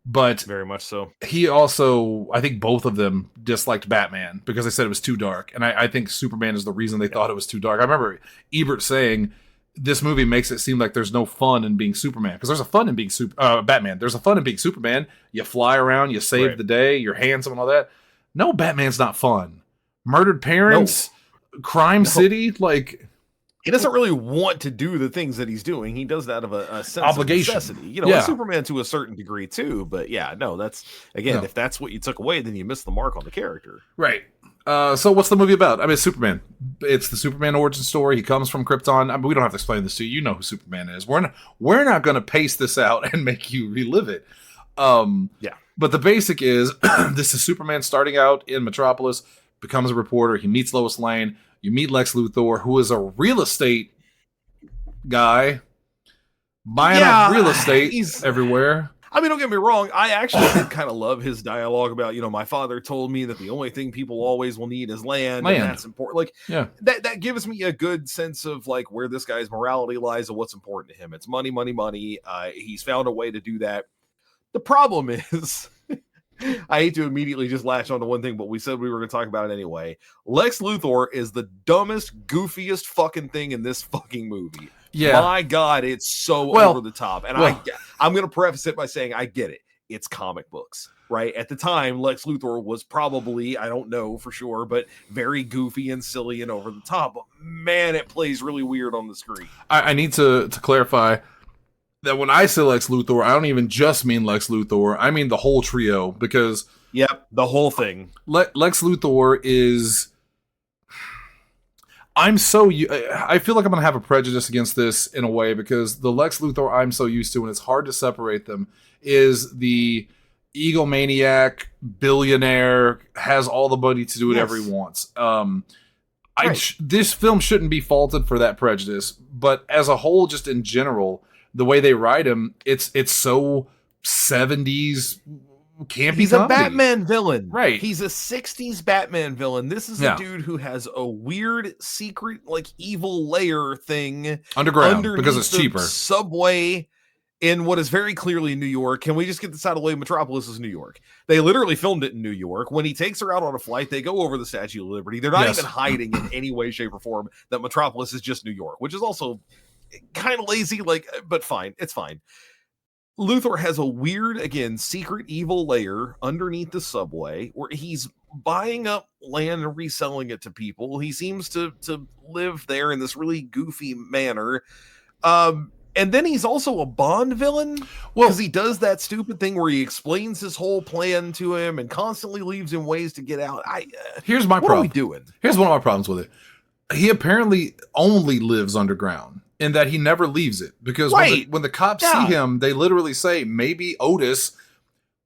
But very much so. He also, I think both of them disliked Batman because they said it was too dark. And I think Superman is the reason they thought it was too dark. I remember Ebert saying this movie makes it seem like there's no fun in being Superman. Because there's a fun in being Batman. There's a fun in being Superman. You fly around, you save the day, you're handsome and all that. No, Batman's not fun. Murdered parents, crime city, like... He doesn't really want to do the things that he's doing. He does that out of a sense obligation. Of necessity. You know, and Superman to a certain degree too. But yeah, no, that's again, if that's what you took away, then you missed the mark on the character. Right. So what's the movie about? I mean, it's Superman. It's the Superman origin story. He comes from Krypton. I mean, we don't have to explain this to you. You know who Superman is. We're not going to pace this out and make you relive it. But the basic is this is Superman starting out in Metropolis, becomes a reporter. He meets Lois Lane. You meet Lex Luthor, who is a real estate guy, buying up real estate everywhere. I mean, don't get me wrong. I actually did kind of love his dialogue about, you know, my father told me that the only thing people always will need is land. And that's important. Like, that gives me a good sense of like where this guy's morality lies and what's important to him. It's money, money, money. He's found a way to do that. The problem is... I hate to immediately just latch on to one thing, but we said we were going to talk about it anyway. Lex Luthor is the dumbest, goofiest fucking thing in this fucking movie. Yeah. My God, it's so over the top. And I'm going to preface it by saying I get it. It's comic books, right? At the time, Lex Luthor was probably, I don't know for sure, but very goofy and silly and over the top. But man, it plays really weird on the screen. I need to clarify that when I say Lex Luthor, I don't even just mean Lex Luthor. I mean the whole trio because... Yep, the whole thing. Lex Luthor is... I feel like I'm going to have a prejudice against this in a way because the Lex Luthor I'm so used to, and it's hard to separate them, is the egomaniac, billionaire, has all the money to do whatever he wants. This film shouldn't be faulted for that prejudice, but as a whole, just in general... The way they write him, it's so 70s campy. He's a Batman villain. Right. He's a 60s Batman villain. This is a dude who has a weird secret, like evil layer thing underground because it's cheaper. Subway. in what is very clearly New York. Can we just get this out of the way? Metropolis is New York. They literally filmed it in New York. When he takes her out on a flight, they go over the Statue of Liberty. They're not even hiding in any way, shape, or form that Metropolis is just New York, which is also kind of lazy, but fine. It's fine. Luthor has a weird, again, secret evil layer underneath the subway where he's buying up land and reselling it to people. He seems to live there in this really goofy manner. And then he's also a Bond villain because he does that stupid thing where he explains his whole plan to him and constantly leaves him ways to get out. Here's my problem. What are we doing? Here's one of my problems with it. He apparently only lives underground in that he never leaves it because when the cops see him, they literally say, maybe Otis.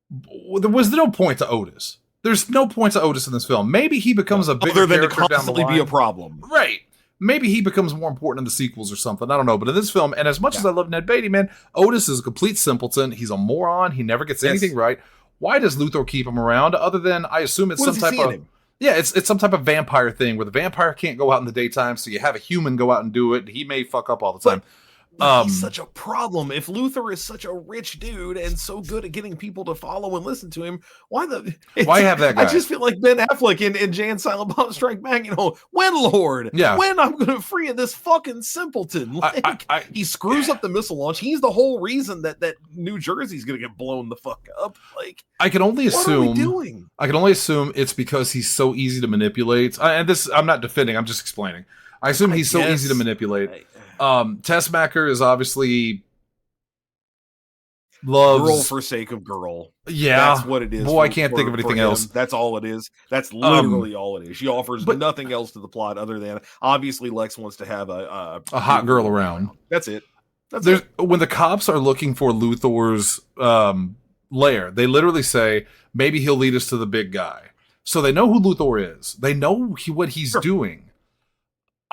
There was no point to Otis. There's no point to Otis in this film. Maybe he becomes a bigger character to constantly down the line. Be a problem. Right. Maybe he becomes more important in the sequels or something. I don't know. But in this film, and as much as I love Ned Beatty, man, Otis is a complete simpleton. He's a moron. He never gets anything right. Why does Luthor keep him around? Other than, I assume it's some type of... Yeah, it's some type of vampire thing where the vampire can't go out in the daytime, so you have a human go out and do it. He may fuck up all the time. He's such a problem. If Luthor is such a rich dude and so good at getting people to follow and listen to him, why have that guy? I just feel like Ben Affleck in Jay and Silent Bob Strike Back, when Lord? Yeah. When I'm going to free this fucking simpleton? He screws up the missile launch. He's the whole reason that New Jersey's going to get blown the fuck up. I can only assume. What are we doing? I can only assume it's because he's so easy to manipulate. And this, I'm not defending. I'm just explaining. I assume he's so easy to manipulate. Tessmacher is obviously loves girl for sake of girl. Yeah, that's what it is. Boy, I can't think of anything else. That's all it is. That's literally all it is. She offers nothing else to the plot other than obviously Lex wants to have a hot girl around. That's it. When the cops are looking for Luthor's lair, they literally say maybe he'll lead us to the big guy. So they know who Luthor is. They know what he's doing.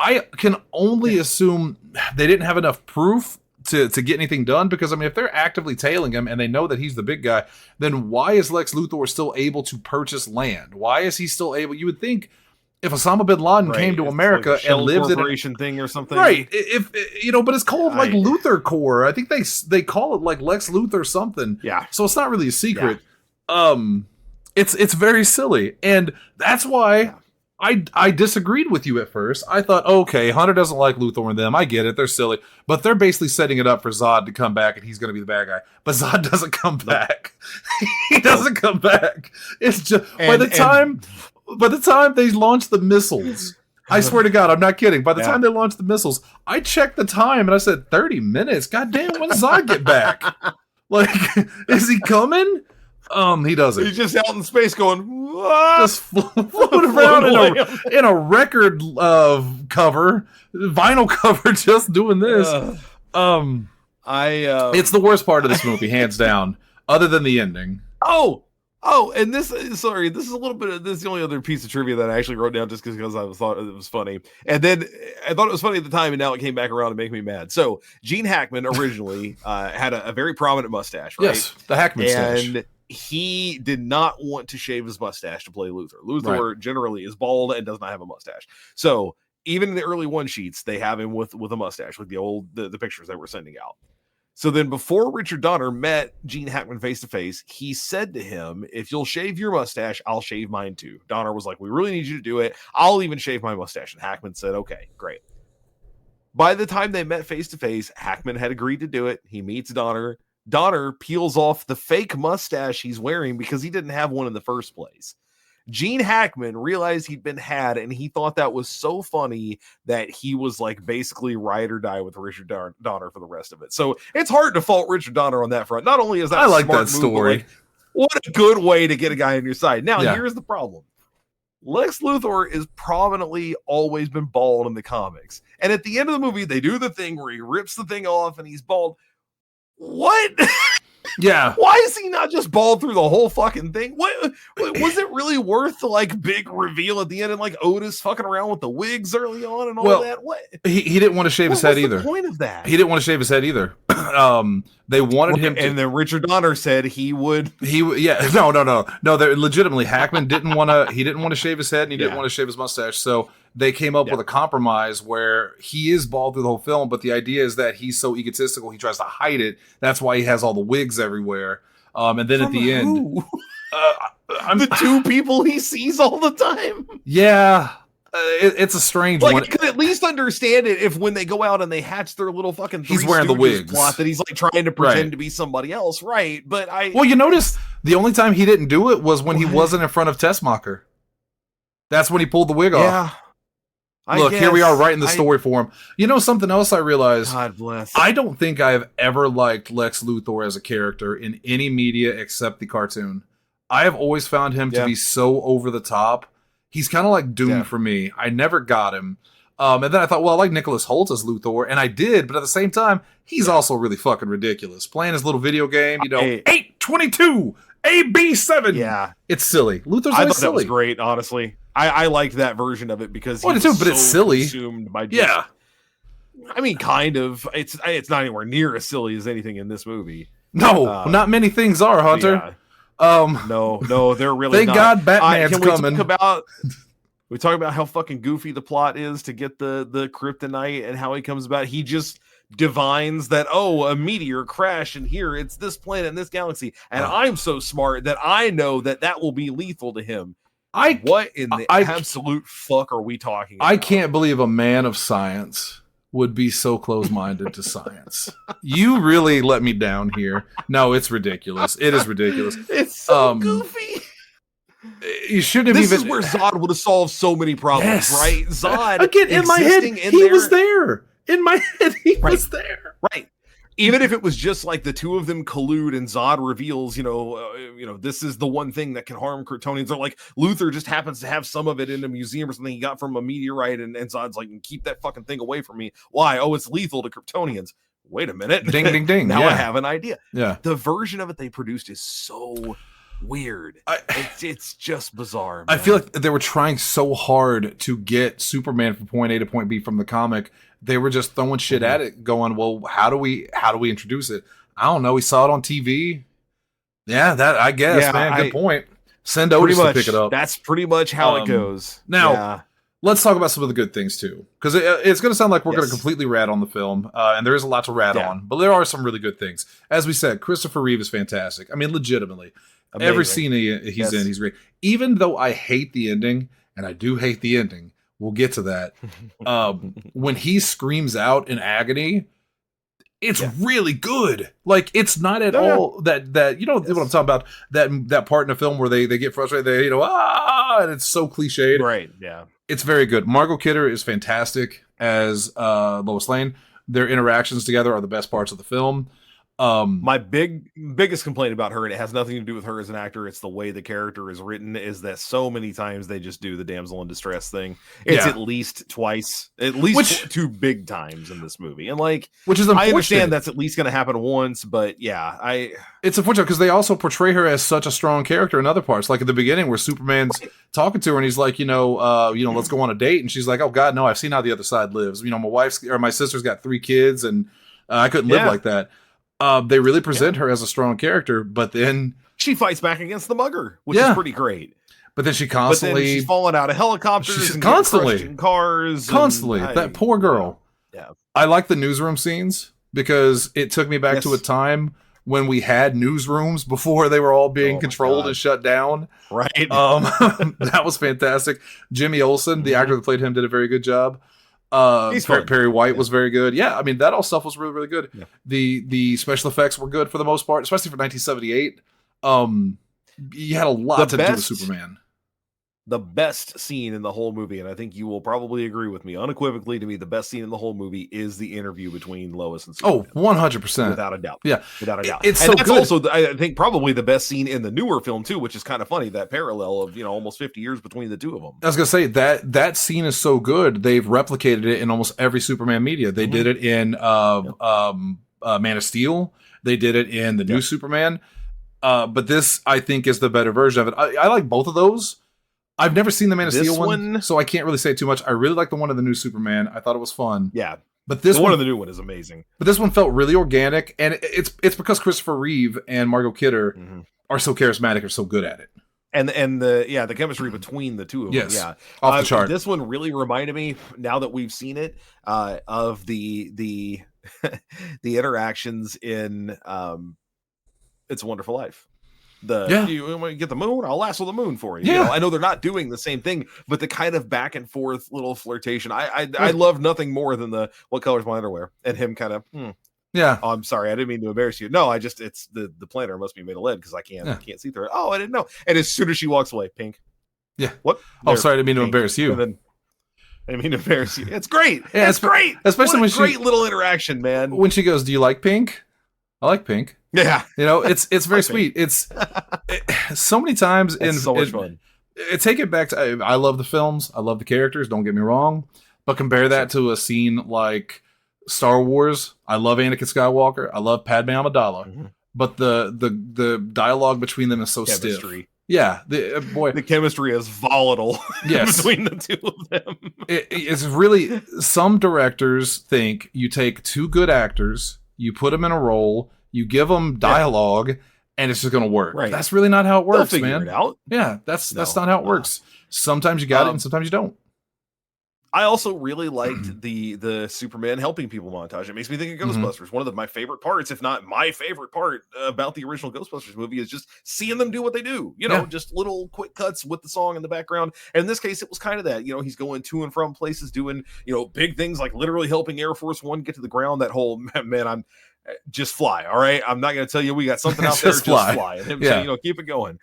I can only assume they didn't have enough proof to get anything done because, if they're actively tailing him and they know that he's the big guy, then why is Lex Luthor still able to purchase land? Why is he still able? You would think if Osama bin Laden came to America and lived in a thing or something. Right. If but it's called Luthor Corps. I think they call it like Lex Luthor something. Yeah. So it's not really a secret. Yeah. It's very silly. And that's why I disagreed with you at first. I thought, okay, Hunter doesn't like Luthor and them. I get it. They're silly. But they're basically setting it up for Zod to come back and he's going to be the bad guy. But Zod doesn't come back. He doesn't come back. It's just by the time they launch the missiles, I swear to God, I'm not kidding. By the time they launch the missiles, I checked the time and I said 30 minutes. God damn, when does Zod get back? Is he coming? He doesn't. He's just out in space going, just floating around in a record cover, vinyl cover, just doing this. It's the worst part of this movie, hands down, other than the ending. And this is a little bit of this is the only other piece of trivia that I actually wrote down just because I thought it was funny. And then I thought it was funny at the time, and now it came back around to make me mad. So Gene Hackman originally had a very prominent mustache, right? Yes, the Hackman mustache. And he did not want to shave his mustache to play Luthor. Luthor generally is bald and does not have a mustache. So even in the early one sheets, they have him with a mustache, with the pictures that we're sending out. So then before Richard Donner met Gene Hackman face to face, he said to him, if you'll shave your mustache, I'll shave mine too. Donner was like, we really need you to do it. I'll even shave my mustache. And Hackman said, okay, great. By the time they met face to face, Hackman had agreed to do it. He meets Donner. Donner peels off the fake mustache he's wearing because he didn't have one in the first place. Gene Hackman realized he'd been had, and he thought that was so funny that he was like basically ride or die with Richard Donner for the rest of it. So it's hard to fault Richard Donner on that front. Not only is that I like that story, what a good way to get a guy on your side. Now, here's the problem. Lex Luthor is prominently always been bald in the comics. And at the end of the movie, they do the thing where he rips the thing off and he's bald. What? Yeah. Why is he not just bald through the whole fucking thing? What was it really worth the big reveal at the end and Otis fucking around with the wigs early on and all that? What? He didn't want to shave his head either. What's the point of that? He didn't want to shave his head either. They wanted him to, and then Richard Donner said he would. No. They're legitimately Hackman didn't want to. He didn't want to shave his head and he didn't want to shave his mustache. So they came up with a compromise where he is bald through the whole film, but the idea is that he's so egotistical, he tries to hide it. That's why he has all the wigs everywhere. And then at the end, the two people he sees all the time. Yeah. It's a strange one. I could at least understand it if when they go out and they hatch their little fucking he's wearing the wigs plot that he's like trying to pretend to be somebody else, right? But well, you notice the only time he didn't do it was when he wasn't in front of Tessmacher. That's when he pulled the wig off. Look, here we are writing the story for him. You know something else I realized? God bless. I don't think I've ever liked Lex Luthor as a character in any media except the cartoon. I have always found him to be so over the top. He's kind of like Doom for me. I never got him. And then I thought, well, I like Nicholas Hoult as Luthor, and I did, but at the same time, he's also really fucking ridiculous. Playing his little video game, 822, AB7. Yeah. It's silly. Luthor's I always thought silly. that was great, honestly. I liked that version of it because but it's silly. Consumed by just, I mean, kind of. It's not anywhere near as silly as anything in this movie. No, not many things are, Hunter. No, they're really thank not. God Batman's coming. We talk about how fucking goofy the plot is to get the kryptonite and how he comes about. He just divines that, a meteor crashed and here it's this planet in this galaxy, and I'm so smart that I know that will be lethal to him. What in the absolute fuck are we talking about? I can't believe a man of science would be so close-minded to science. You really let me down here. No, it's ridiculous. It is ridiculous. It's so goofy. You shouldn't have This is where Zod would have solved so many problems, right? Zod, again, in my head, he was there. In my head, he was there. Right. Even if it was just like the two of them collude and Zod reveals, this is the one thing that can harm Kryptonians. Or like Luthor just happens to have some of it in a museum or something he got from a meteorite, and Zod's like, keep that fucking thing away from me. Why? Oh, it's lethal to Kryptonians. Wait a minute. Ding, ding, ding. Now I have an idea. Yeah. The version of it they produced is so weird. It's just bizarre, man. I feel like they were trying so hard to get Superman from point A to point B from the comic. They were just throwing shit at it, going, well, how do we introduce it? I don't know. We saw it on TV. Yeah, that I guess, man. Good point. Send Otis to pick it up. That's pretty much how it goes. Now, let's talk about some of the good things too, because it's going to sound like we're going to completely rat on the film, and there is a lot to rat on, but there are some really good things. As we said, Christopher Reeve is fantastic. I mean, legitimately, every scene he's in, he's great. Even though I hate the ending, and I do hate the ending. We'll get to that. When he screams out in agony, it's really good. Like, it's not at all that you know what I'm talking about. That part in the film where they get frustrated. They and it's so cliched. Right. Yeah. It's very good. Margot Kidder is fantastic as Lois Lane. Their interactions together are the best parts of the film. My biggest complaint about her, and it has nothing to do with her as an actor, it's the way the character is written, is that so many times they just do the damsel in distress thing. It's at least twice, at least two big times in this movie. And which is unfortunate. I understand that's at least going to happen once, but it's unfortunate because they also portray her as such a strong character in other parts. Like at the beginning where Superman's talking to her and he's like, let's go on a date. And she's like, oh God, no, I've seen how the other side lives. My sister's got 3 kids and I couldn't live like that. They really present her as a strong character, but then she fights back against the mugger, which is pretty great. But then she's falling out of helicopters and constantly in cars. That poor girl. Yeah. I like the newsroom scenes because it took me back to a time when we had newsrooms before they were all being controlled and shut down. Right. That was fantastic. Jimmy Olsen, the actor that played him, did a very good job. Perry White was very good. Yeah, I mean that all stuff was really, really good. Yeah. The special effects were good for the most part, especially for 1978. You had a lot to do with Superman. The best scene in the whole movie, and I think you will probably agree with me unequivocally, to me, the best scene in the whole movie is the interview between Lois and Superman. 100%. Without a doubt. Yeah. Without a doubt. It's so that's good. Also, I think, probably the best scene in the newer film, too, which is kind of funny, that parallel of, almost 50 years between the two of them. I was going to say, that scene is so good, they've replicated it in almost every Superman media. They did it in Man of Steel. They did it in the new Superman. But this, I think, is the better version of it. I like both of those. I've never seen the Man of Steel one, so I can't really say too much. I really like the one of the new Superman. I thought it was fun. Yeah. But this one of the new one is amazing. But this one felt really organic, and it's because Christopher Reeve and Margot Kidder are so charismatic, are so good at it. and the chemistry between the two of them. Yes. Yeah, Off the chart. This one really reminded me, now that we've seen it, of the the interactions in It's a Wonderful Life. You want to get the moon? I'll lasso the moon for you. Yeah. You know, I know they're not doing the same thing, but the kind of back and forth little flirtation. I love nothing more than the "what color's my underwear?" and him kind of. Yeah. Oh, I'm sorry, I didn't mean to embarrass you. No, it's the planter must be made of lead because I can't see through it. Oh, I didn't know. And as soon as she walks away, pink. Yeah. What? Oh, sorry, I didn't mean to embarrass you. And then, I didn't mean to embarrass you. It's great. Yeah, it's great. Especially when great little interaction, man. When she goes, "Do you like pink?" I like pink. Yeah. You know, it's very sweet. So many times so much fun. Take it back to, I love the films. I love the characters. Don't get me wrong. But compare that to a scene like Star Wars. I love Anakin Skywalker. I love Padme Amidala. Mm-hmm. But the dialogue between them is so stiff. Yeah, the chemistry is volatile. Yes. Between the two of them. It's really, some directors think you take two good actors, you put them in a role, you give them dialogue, and it's just going to work. Right. That's really not how it works, They'll man. figure it out. Yeah, that's not how it works. Sometimes you got it, and sometimes you don't. I also really liked the Superman helping people montage. It makes me think of Ghostbusters. One of my favorite parts, if not my favorite part about the original Ghostbusters movie, is just seeing them do what they do. You know, just little quick cuts with the song in the background. And in this case, it was kind of that. You know, he's going to and from places, doing, you know, big things like literally helping Air Force One get to the ground. That whole, man, I'm just fly. All right. I'm not going to tell you we got something out there. Just fly. And him saying, you know, keep it going.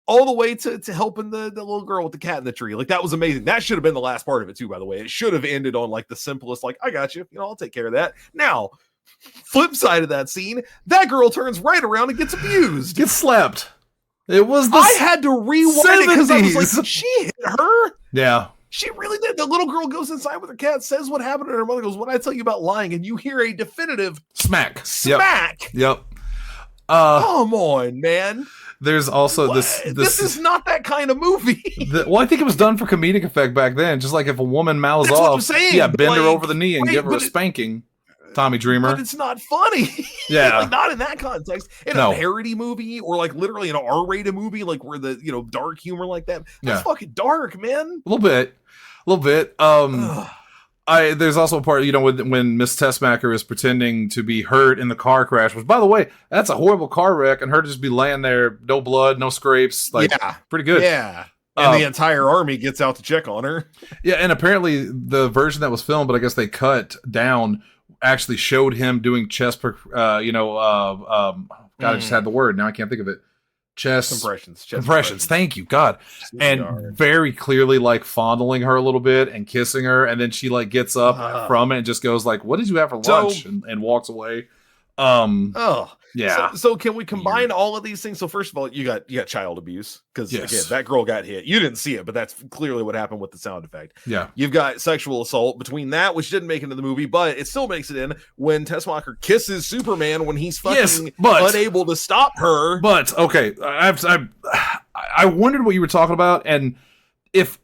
All the way to helping the little girl with the cat in the tree. Like, that was amazing. That should have been the last part of it too, by the way. It should have ended on like the simplest, like, I got you, I'll take care of that. Now, flip side of that scene, that girl turns right around and gets abused. Gets slapped. It was I had to rewind it because I was like, she hit her? Yeah. She really did. The little girl goes inside with her cat, says what happened, and her mother goes, "What did I tell you about lying?" And you hear a definitive smack. Yep. Come on, man. There's also this is not that kind of movie. Well, I think it was done for comedic effect back then. Just like if a woman mouths That's off, what I'm saying, bend her over the knee and give her a spanking. Tommy Dreamer. But it's not funny. Yeah. Like, not in that context. In a parody movie or like literally in an R-rated movie, like where the, dark humor like that. That's fucking dark, man. A little bit. There's also a part, when Miss Tessmacher is pretending to be hurt in the car crash, which, by the way, that's a horrible car wreck, and her to just be laying there, no blood, no scrapes, pretty good. Yeah. And the entire army gets out to check on her. Yeah, and apparently the version that was filmed, but I guess they cut down, actually showed him doing chest, I just had the word, now I can't think of it. Chest compressions. Thank you, God. And very clearly, like, fondling her a little bit and kissing her, and then she like gets up from it and just goes like, "What did you have for lunch?" and walks away. Yeah. So can we combine all of these things? So first of all, you got child abuse because again, that girl got hit. You didn't see it, but that's clearly what happened with the sound effect. Yeah. You've got sexual assault between that, which didn't make it into the movie, but it still makes it in when Tessmacher kisses Superman when he's fucking unable to stop her. But okay, I wondered what you were talking about, and if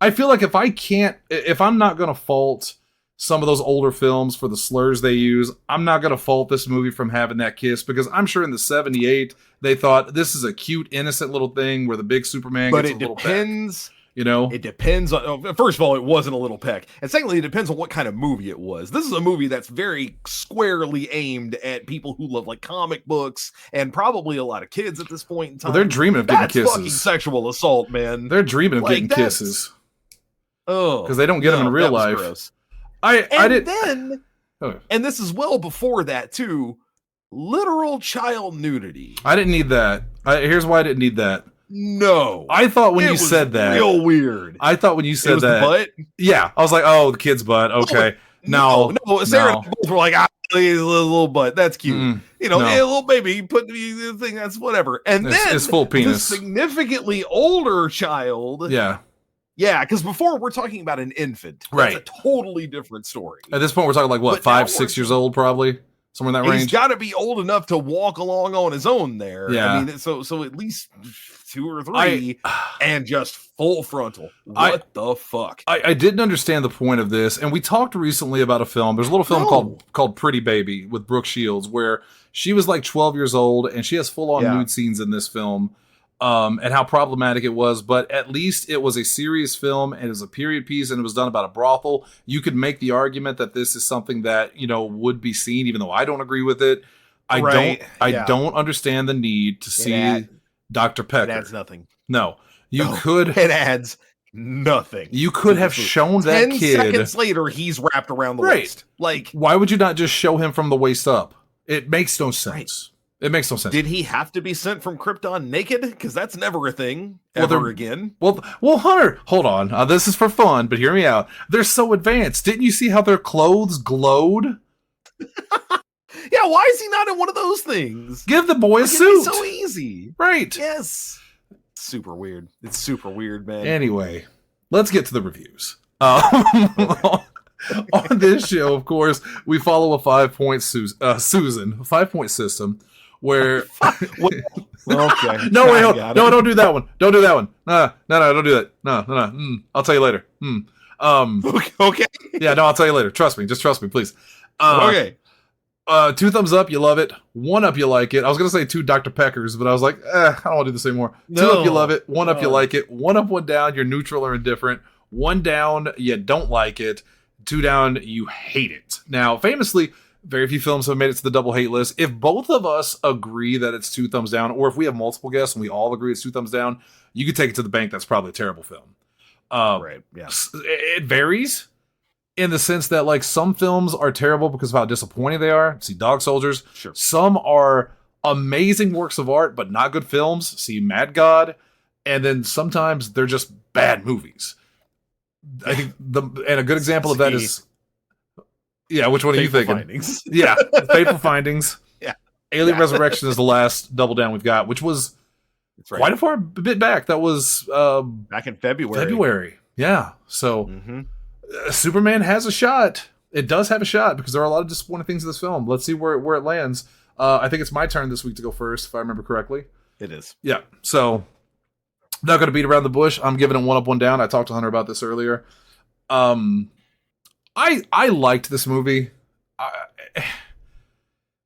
I feel like if I'm not gonna fault some of those older films for the slurs they use, I'm not going to fault this movie from having that kiss, because I'm sure in the 78 they thought this is a cute, innocent little thing where the big Superman gets a little peck. It depends on, first of all, it wasn't a little peck. And secondly, it depends on what kind of movie it was. This is a movie that's very squarely aimed at people who love like comic books and probably a lot of kids at this point in time. Well, they're dreaming of getting kisses. Fucking sexual assault, man. They're dreaming of getting kisses. Oh. Because they don't get them in real life. Gross. And this is well before that too, literal child nudity. I didn't need that. Here's why I didn't need that. No, I thought when you said that, real weird. I thought when you said that, the butt? Yeah, I was like, oh, the kid's butt. Okay, no, Sarah and both were like, his little butt. That's cute. A little baby put the thing. That's whatever. And then it's full penis. The significantly older child. Yeah, because before we're talking about an infant. That's a totally different story. At this point, we're talking like, what, 5, 6 years old, probably? Somewhere in that range? He's got to be old enough to walk along on his own there. Yeah. I mean, so at least 2 or 3 and just full frontal. What the fuck? I didn't understand the point of this, and we talked recently about a film. There's a little film called Pretty Baby with Brooke Shields, where she was like 12 years old, and she has full-on nude scenes in this film. and how problematic it was, but at least it was a serious film and it was a period piece and it was done about a brothel. You could make the argument that this is something that, would be seen, even though I don't agree with it. I don't understand the need to see Dr. Pecker. It adds nothing. No. It adds nothing. You could have shown that 10 kid. 10 seconds later, he's wrapped around the waist. Like, why would you not just show him from the waist up? It makes no sense. Right. It makes no sense. Did he have to be sent from Krypton naked? Because that's never a thing ever again. Well, Hunter, hold on. This is for fun, but hear me out. They're so advanced. Didn't you see how their clothes glowed? Yeah, why is he not in one of those things? Give the boy a suit. It's so easy. Right. Yes. Super weird. It's super weird, man. Anyway, let's get to the reviews. On this show, of course, we follow a 5-point Susan, a 5-point system where okay. No, wait, no, don't do that one. Don't do that one. No, don't do that. No. I'll tell you later. Okay. Yeah, no, I'll tell you later. Trust me. Just trust me, please. Okay. 2 thumbs up, you love it. 1 up, you like it. I was gonna say 2 Dr. Peckers, but I was like, I don't want to do this anymore. 2 up, you love it. 1 up, you like it. 1 up, 1 down, you're neutral or indifferent. 1 down, you don't like it. 2 down, you hate it. Now, famously, very few films have made it to the double hate list. If both of us agree that it's 2 thumbs down, or if we have multiple guests and we all agree it's 2 thumbs down, you could take it to the bank. That's probably a terrible film. Right. Yeah. It varies in the sense that, like, some films are terrible because of how disappointing they are. See Dog Soldiers. Sure. Some are amazing works of art, but not good films. See Mad God. And then sometimes they're just bad movies. I think a good example of that is, which one are you thinking? Findings. Yeah, Fateful Findings. Yeah, Alien Resurrection is the last double down we've got, which was quite a bit back. That was back in February. Yeah, so Superman has a shot. It does have a shot because there are a lot of disappointing things in this film. Let's see where it lands. I think it's my turn this week to go first, if I remember correctly. It is. Yeah, so. Not going to beat around the bush. I'm giving it 1 up, 1 down. I talked to Hunter about this earlier. I liked this movie,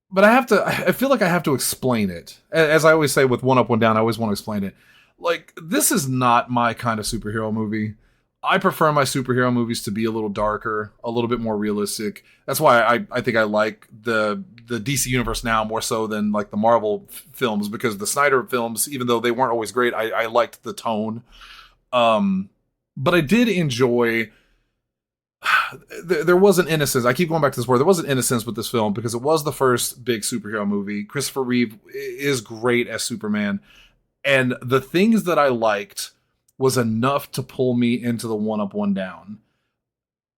but I feel like I have to explain it. As I always say with 1 up, 1 down, I always want to explain it. Like, this is not my kind of superhero movie. I prefer my superhero movies to be a little darker, a little bit more realistic. That's why I think I like the DC universe now more so than like the Marvel films, because the Snyder films, even though they weren't always great, I liked the tone. But I did enjoy. There was an innocence. I keep going back to this word. There was an innocence with this film because it was the first big superhero movie. Christopher Reeve is great as Superman, and the things that I liked was enough to pull me into the 1 up, 1 down.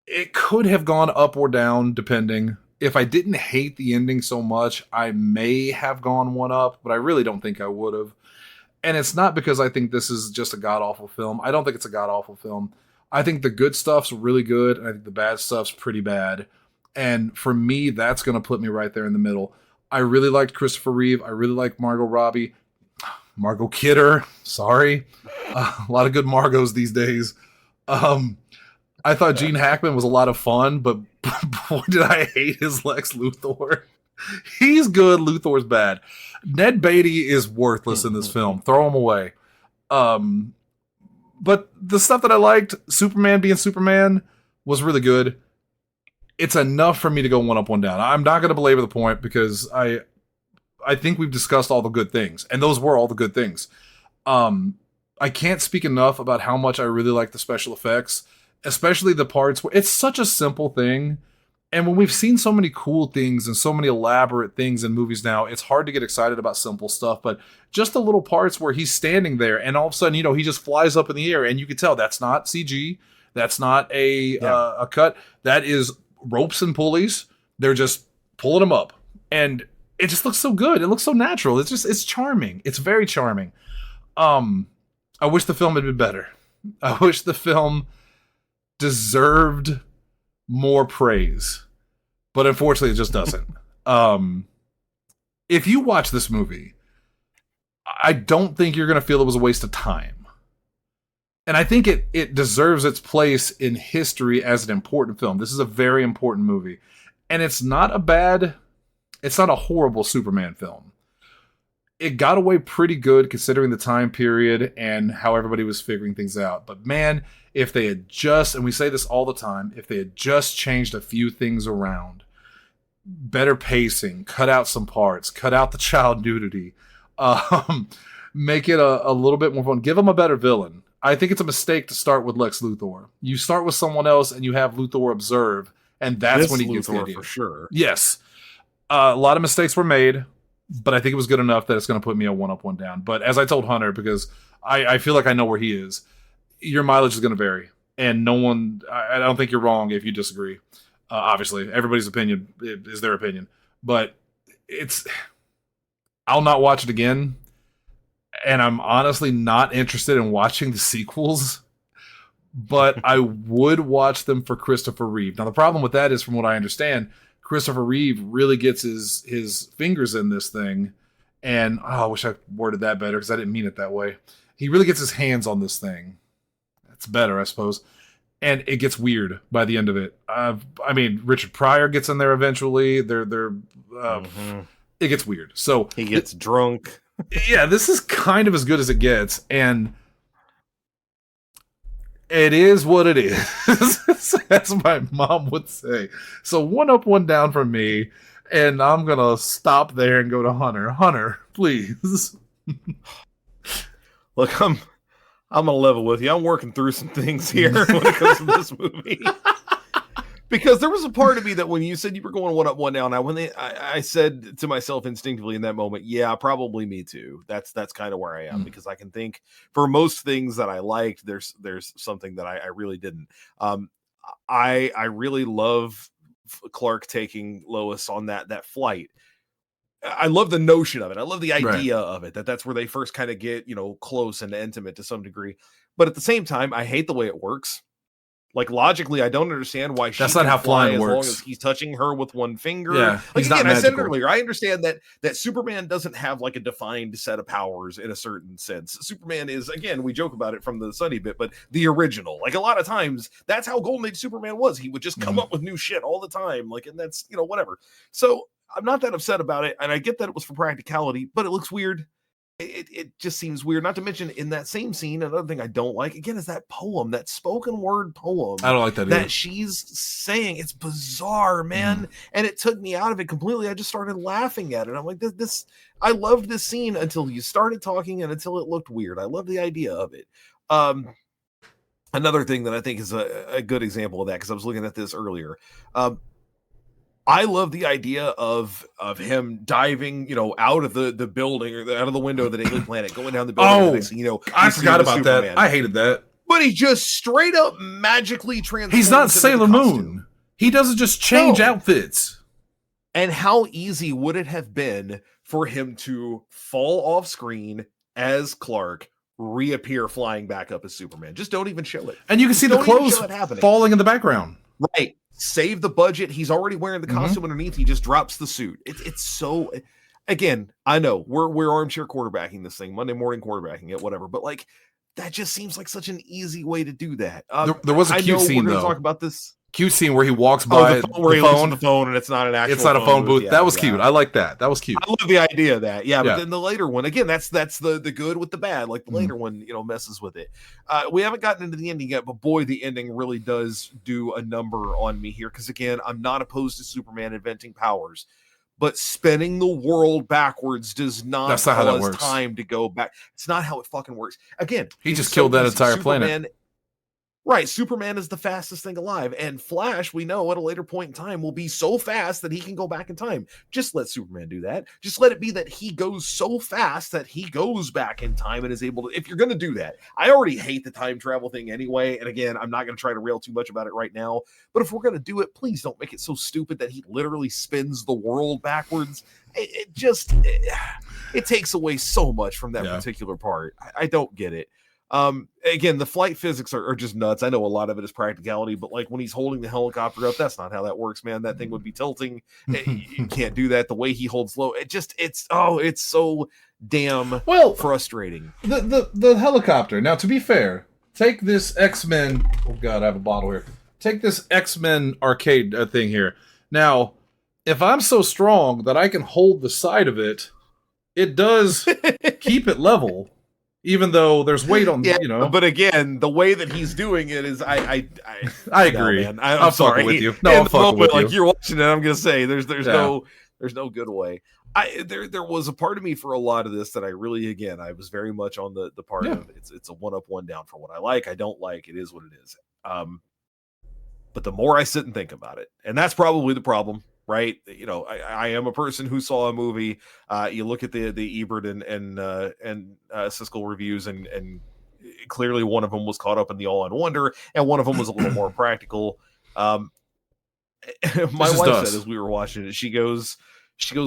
It could have gone up or down, depending. If I didn't hate the ending so much, I may have gone 1 up, but I really don't think I would have. And it's not because I think this is just a god-awful film. I don't think it's a god-awful film. I think the good stuff's really good, and I think the bad stuff's pretty bad. And for me, that's going to put me right there in the middle. I really liked Christopher Reeve. I really liked Margot Robbie. Margot Kidder, sorry. A lot of good Margos these days. I thought Gene Hackman was a lot of fun, but boy, did I hate his Lex Luthor. He's good, Luthor's bad. Ned Beatty is worthless in this film. Throw him away. But the stuff that I liked, Superman being Superman, was really good. It's enough for me to go 1 up, 1 down. I'm not going to belabor the point because I think we've discussed all the good things, and those were all the good things. I can't speak enough about how much I really like the special effects, especially the parts where it's such a simple thing. And when we've seen so many cool things and so many elaborate things in movies now, it's hard to get excited about simple stuff. But just the little parts where he's standing there and all of a sudden, he just flies up in the air and you can tell that's not CG. That's not a cut. That is ropes and pulleys. They're just pulling him up. And it just looks so good. It looks so natural. It's charming. It's very charming. I wish the film had been better. I wish the film deserved more praise, but unfortunately it just doesn't. If you watch this movie, I don't think you're going to feel it was a waste of time. And I think it deserves its place in history as an important film. This is a very important movie. And it's not a horrible Superman film. it got away pretty good considering the time period and how everybody was figuring things out. But man, if they had just, and we say this all the time, if they had just changed a few things around, better pacing, cut out some parts, cut out the child nudity, make it a little bit more fun, give them a better villain. I think it's a mistake to start with Lex Luthor. You start with someone else and you have Luthor observe, and that's when he gets the idea. For sure. Yes. A lot of mistakes were made, but I think it was good enough that it's going to put me a 1 up, 1 down. But as I told Hunter, because I feel like I know where he is, your mileage is going to vary. And no one, I don't think you're wrong if you disagree. Obviously, everybody's opinion is their opinion. But I'll not watch it again. And I'm honestly not interested in watching the sequels. But I would watch them for Christopher Reeve. Now, the problem with that is, from what I understand, Christopher Reeve really gets his fingers in this thing, and I wish I worded that better because I didn't mean it that way. He really gets his hands on this thing. That's better, I suppose. And it gets weird by the end of it. I mean, Richard Pryor gets in there eventually. It gets weird. So he gets drunk. Yeah, this is kind of as good as it gets, and it is what it is. That's what my mom would say. So 1 up, 1 down from me, and I'm gonna stop there and go to Hunter. Hunter, please. Look, I'm gonna level with you. I'm working through some things here when it comes to this movie. Because there was a part of me that when you said you were going 1 up, 1 down, I said to myself instinctively in that moment, yeah, probably me too. That's kind of where I am, because I can think for most things that I liked, there's something that I really didn't. I really love Clark taking Lois on that flight. I love the notion of it. I love the idea of it, that's where they first kind of get, close and intimate to some degree. But at the same time, I hate the way it works. Like, logically, I don't understand why that's not how flying works. As long as he's touching her with one finger. Yeah, like, again, I said it earlier, I understand that Superman doesn't have like a defined set of powers in a certain sense. Superman is, again, we joke about it from the Sunny bit, but the original. Like, a lot of times, that's how Golden Age Superman was. He would just come up with new shit all the time. Like, and that's, whatever. So I'm not that upset about it, and I get that it was for practicality, but it looks weird. It just seems weird. Not to mention, in that same scene, another thing I don't like, again, is that poem, that spoken word poem. I don't like that either. That she's saying. It's bizarre, man. And it took me out of it completely. I just started laughing at it. I'm like, this I loved this scene until you started talking and until it looked weird. I love the idea of it. Another thing that I think is a good example of that, because I was looking at this earlier. I love the idea of him diving, out of the building, or out of the window of the Daily Planet, going down the building. I forgot about Superman. That. I hated that. But he just straight up magically transforms. He's not Sailor Moon. He doesn't just change outfits. And how easy would it have been for him to fall off screen as Clark, reappear flying back up as Superman? Just don't even show it. And you can see the clothes falling in the background. Right. Save the budget. He's already wearing the costume underneath. He just drops the suit. It's so, again, I know we're armchair quarterbacking this thing, Monday morning quarterbacking it, whatever. But like, that just seems like such an easy way to do that. There was a cute scene, we're though. Talk about this cute scene where he walks by the phone, and it's not an actual. It's not a phone booth. That was cute. I like that. That was cute. I love the idea of that. Yeah, but then the later one, again, that's the good with the bad. Like, the later one, messes with it. We haven't gotten into the ending yet, but boy, the ending really does do a number on me here. Because again, I'm not opposed to Superman inventing powers, but spinning the world backwards does not cause time to go back. It's not how it fucking works. Again, he just killed that entire planet. Right, Superman is the fastest thing alive, and Flash, we know at a later point in time, will be so fast that he can go back in time. Just let Superman do that. Just let it be that he goes so fast that he goes back in time and is able to, if you're going to do that. I already hate the time travel thing anyway, and again, I'm not going to try to rail too much about it right now, but if we're going to do it, please don't make it so stupid that he literally spins the world backwards. It takes away so much from that particular part. I don't get it. Again, the flight physics are just nuts. I know a lot of it is practicality, but like when he's holding the helicopter up, that's not how that works, man. That thing would be tilting. You can't do that. The way he holds low, it's so damn frustrating. The helicopter. Now, to be fair, take this X-Men. Oh God, I have a bottle here. Take this X-Men arcade thing here. Now, if I'm so strong that I can hold the side of it it does keep it level, even though there's weight on, Yeah, you know. but again, the way that he's doing it is, I agree. No, man. I'm sorry. fucking with you. No, In I'm the fucking moment, with you. like you're watching it, I'm gonna say there's Yeah. no good way. There was a part of me for a lot of this that I really, again, I was very much on the part Yeah. of it's a one up, one down for what I like. I don't like, it is what it is. But the more I sit and think about it, and that's probably the problem, right? You know, I am a person who saw a movie. You look at the Ebert and Siskel reviews, and clearly one of them was caught up in the All in Wonder, and one of them was a little more practical. My wife said as we were watching it, she goes,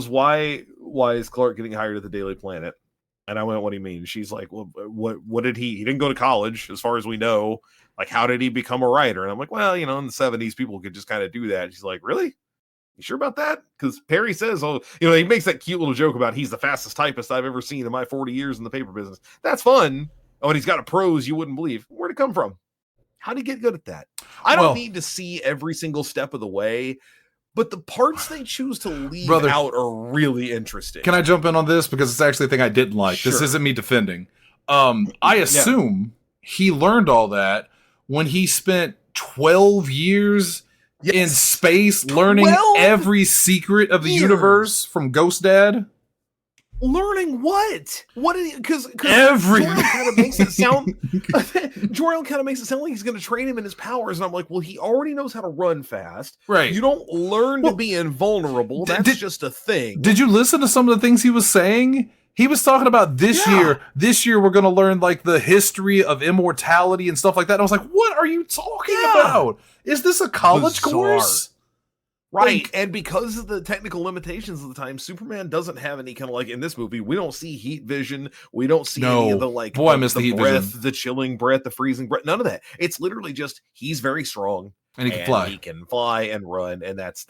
why is Clark getting hired at the Daily Planet? And I went, what do you mean? She's like, well, what did he didn't go to college, as far as we know. Like, how did he become a writer? And I'm like, well, you know, in the 70s, people could just kind of do that. And she's like, really? You sure about that? Because Perry says, oh, you know, he makes that cute little joke about he's the fastest typist I've ever seen in my 40 years in the paper business. That's fun. Oh, and he's got a prose you wouldn't believe. Where'd it come from? How'd he get good at that? I don't need to see every single step of the way, but the parts they choose to leave out are really interesting. Can I jump in on this? Because it's actually a thing I didn't like. Sure. This isn't me defending. I assume he learned all that when he spent 12 years in space learning every secret of the universe from Ghost Dad. Learning what? What did he? Because everything kind of makes it sound. Jor-El kind of makes it sound like he's going to train him in his powers, and I'm like, well, he already knows how to run fast. Right? You don't learn to be invulnerable. That's just a thing. Did you listen to some of the things he was saying? He was talking about this year. This year, we're going to learn like the history of immortality and stuff like that. And I was like, what are you talking about? Is this a college course? Right. Like, and because of the technical limitations of the time, Superman doesn't have any kind of, like, in this movie, we don't see heat vision. We don't see any of the, like, I miss the heat breath, vision. the chilling breath, the freezing breath. None of that. It's literally just he's very strong. And he can fly. He can fly and run, and that's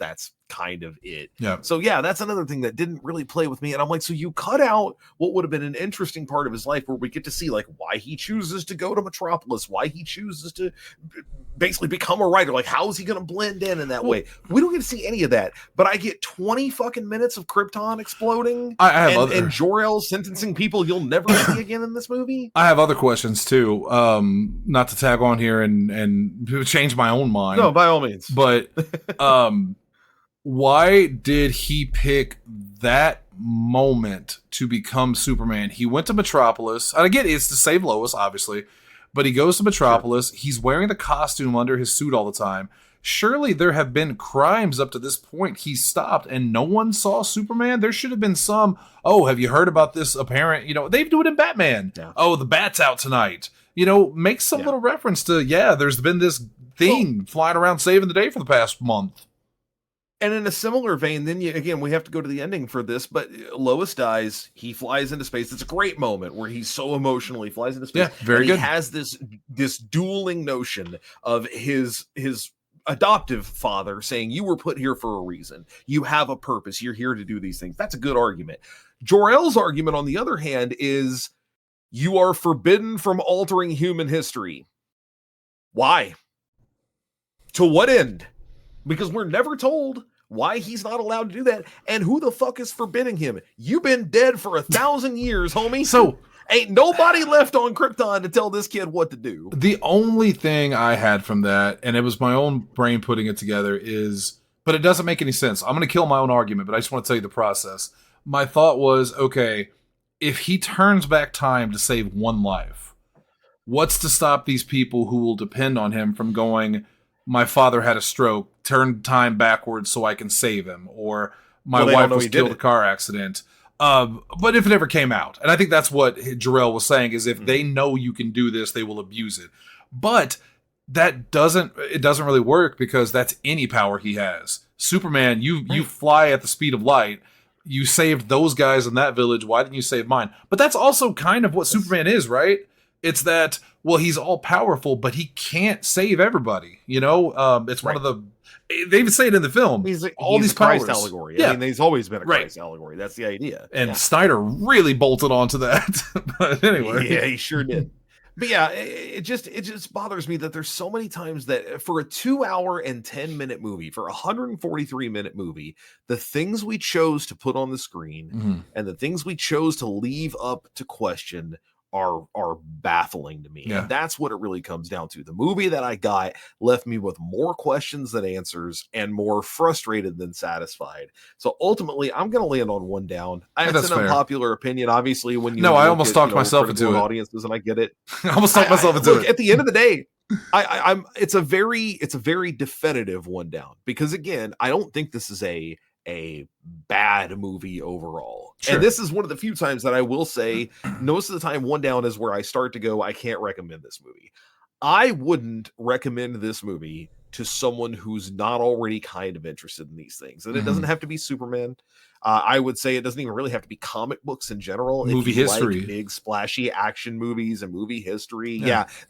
kind of it. Yeah. So yeah, that's another thing that didn't really play with me. And I'm like, so you cut out what would have been an interesting part of his life where we get to see like why he chooses to go to Metropolis, why he chooses to basically become a writer. Like, how is he going to blend in that way? We don't get to see any of that. But I get 20 fucking minutes of Krypton exploding and Jor-El sentencing people you'll never see again in this movie. I have other questions too. Not to tag on here and change my own mind. No, by all means. But why did he pick that moment to become Superman? He went to Metropolis. And again, it's to save Lois, obviously. But he goes to Metropolis. Sure. He's wearing the costume under his suit all the time. Surely there have been crimes up to this point he stopped and no one saw Superman. There should have been some, oh, have you heard about this apparent, they do it in Batman. Yeah. Oh, the Bat's out tonight. Make some little reference to, there's been this thing flying around saving the day for the past month. And in a similar vein, then we have to go to the ending for this, but Lois dies. He flies into space. It's a great moment where he's so emotional. He flies into space. Yeah, very good. He has this dueling notion of his adoptive father saying, you were put here for a reason. You have a purpose. You're here to do these things. That's a good argument. Jor-El's argument, on the other hand, is you are forbidden from altering human history. Why? To what end? Because we're never told why he's not allowed to do that. And who the fuck is forbidding him? You've been dead for 1,000 years, homie. So ain't nobody left on Krypton to tell this kid what to do. The only thing I had from that, and it was my own brain putting it together, but it doesn't make any sense. I'm going to kill my own argument, but I just want to tell you the process. My thought was, okay, if he turns back time to save one life, what's to stop these people who will depend on him from going, my father had a stroke, turn time backwards so I can save him, or my wife was killed in a car accident. But if it ever came out, and I think that's what Jor-El was saying, is if they know you can do this, they will abuse it. But it doesn't really work because that's any power he has. Superman, you fly at the speed of light. You saved those guys in that village. Why didn't you save mine? But that's also kind of what Superman is, right? It's that, well, he's all powerful, but he can't save everybody. It's one of the, they even say it in the film. He's these Christ powers. Allegory. Yeah. I mean, he's always been a Christ allegory. That's the idea. And Snyder really bolted onto that. But anyway. Yeah, he sure did. But yeah, it just bothers me that there's so many times that for a 2 hour and 10-minute movie, for a 143-minute movie, the things we chose to put on the screen Mhm. and the things we chose to leave up to question are baffling to me. Yeah. And that's what it really comes down to. The movie that I got left me with more questions than answers and more frustrated than satisfied. So ultimately, I'm going to land on one down. Yeah, It's that's an fair. unpopular opinion, obviously, when you No, I look almost at, talked myself into critical it. audiences, and I get it. I almost talked myself into Look, it. at the end of the day, I'm it's a very definitive one down, because again, I don't think this is a bad movie overall. Sure. And this is one of the few times that I will say most of the time one down is where I start to go, I can't recommend this movie. I wouldn't recommend this movie to someone who's not already kind of interested in these things. And it doesn't have to be Superman. I would say it doesn't even really have to be comic books in general. Movie if you history. like big splashy action movies and movie history,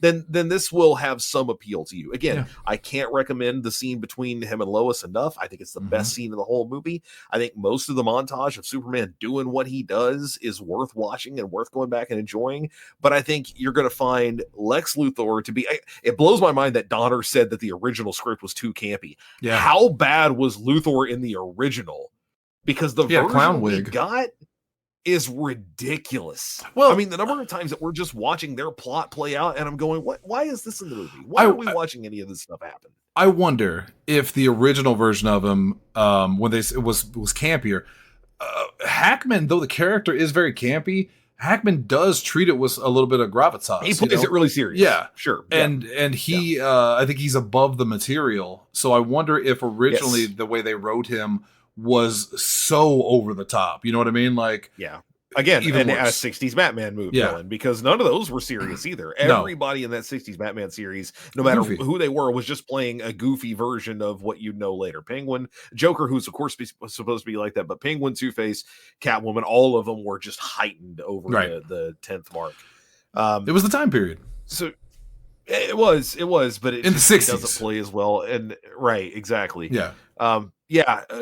then this will have some appeal to you. Again, I can't recommend the scene between him and Lois enough. I think it's the best scene in the whole movie. I think most of the montage of Superman doing what he does is worth watching and worth going back and enjoying. But I think you're going to find Lex Luthor to be, it blows my mind that Donner said that the original script was too campy. Yeah. How bad was Luthor in the original? Because the version clown we wig. got is ridiculous. Well, I mean, the number of times that we're just watching their plot play out, and I'm going, "What? Why is this in the movie? Why are we watching any of this stuff happen?" I wonder if the original version of him, when it was campier, Hackman, though the character is very campy, Hackman does treat it with a little bit of gravitas. He plays it really serious. Yeah, sure. And he, I think he's above the material. So I wonder if originally the way they wrote him was so over the top. You know what I mean? Like, Again, even and a worse. 60s Batman movie villain, because none of those were serious either. No. Everybody in that 60s Batman series, no matter Goofy. who they were, was just playing a goofy version of what you'd know later. Penguin, Joker, who's of course supposed to be like that, but Penguin, Two-Face, Catwoman, all of them were just heightened over the 10th mark. It was the time period. So it was, but it in the 60s. It doesn't play as well. And right, exactly. Yeah.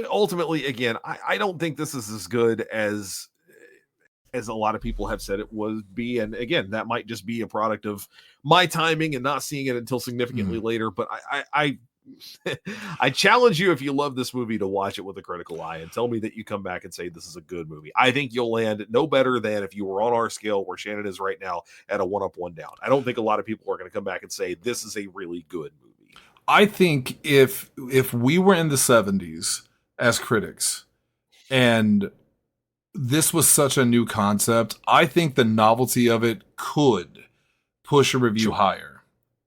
Ultimately, again, I don't think this is as good as a lot of people have said it would be. And again, that might just be a product of my timing and not seeing it until significantly later. But I challenge you, if you love this movie, to watch it with a critical eye and tell me that you come back and say this is a good movie. I think you'll land no better than if you were on our scale where Shannon is right now at a 1 up, 1 down. I don't think a lot of people are going to come back and say this is a really good movie. I think if we were in the 70s as critics and this was such a new concept, I think the novelty of it could push a review higher.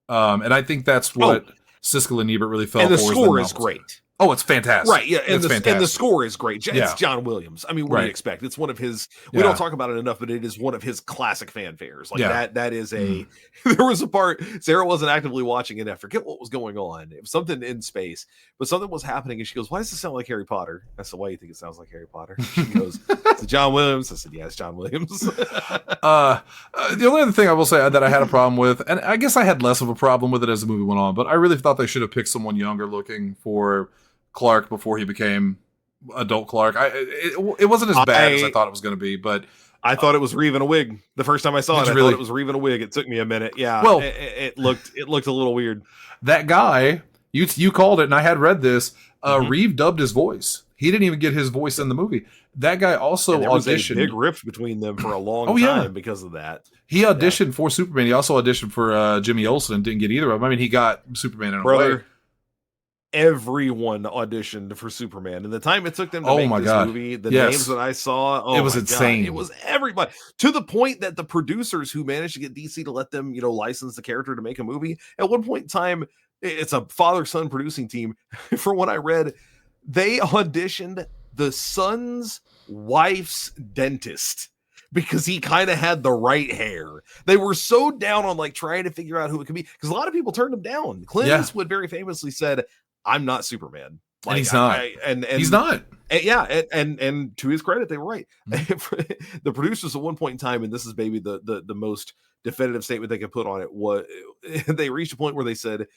And I think that's what Siskel and Ebert really fell for. And the score is great. Oh, it's fantastic. Right, yeah, and the score is great. It's John Williams. I mean, what do you expect? It's one of his, we don't talk about it enough, but it is one of his classic fanfares. Like that is a, there was a part, Sarah wasn't actively watching it, I forget what was going on. It was something in space, but something was happening, and she goes, "Why does this sound like Harry Potter?" I said, "Why do you think it sounds like Harry Potter?" She goes, "It's John Williams." I said, "Yeah, it's John Williams." The only other thing I will say that I had a problem with, and I guess I had less of a problem with it as the movie went on, but I really thought they should have picked someone younger looking for Clark before he became adult Clark. It wasn't as bad as I thought it was going to be, but I thought it was Reeve in a wig the first time I saw it. I really? thought it was Reeve in a wig. It took me a minute. Yeah, well, it looked a little weird. That guy, you called it, and I had read this. Reeve dubbed his voice. He didn't even get his voice in the movie. That guy also there was auditioned. A big rift between them for a long time because of that. He auditioned for Superman. He also auditioned for Jimmy Olsen and didn't get either of them. I mean, he got Superman in a way. Everyone auditioned for Superman, and the time it took them to make this movie, the names that I saw, it was insane. God, it was everybody, to the point that the producers who managed to get DC to let them, license the character to make a movie, at one point in time, it's a father-son producing team. From what I read, they auditioned the son's wife's dentist because he kind of had the right hair. They were so down on trying to figure out who it could be, because a lot of people turned him down. Clint Eastwood very famously said, "I'm not Superman." And he's not. And he's not. And to his credit, they were right. The producers at one point in time, and this is maybe the most definitive statement they could put on it, was they reached a point where they said,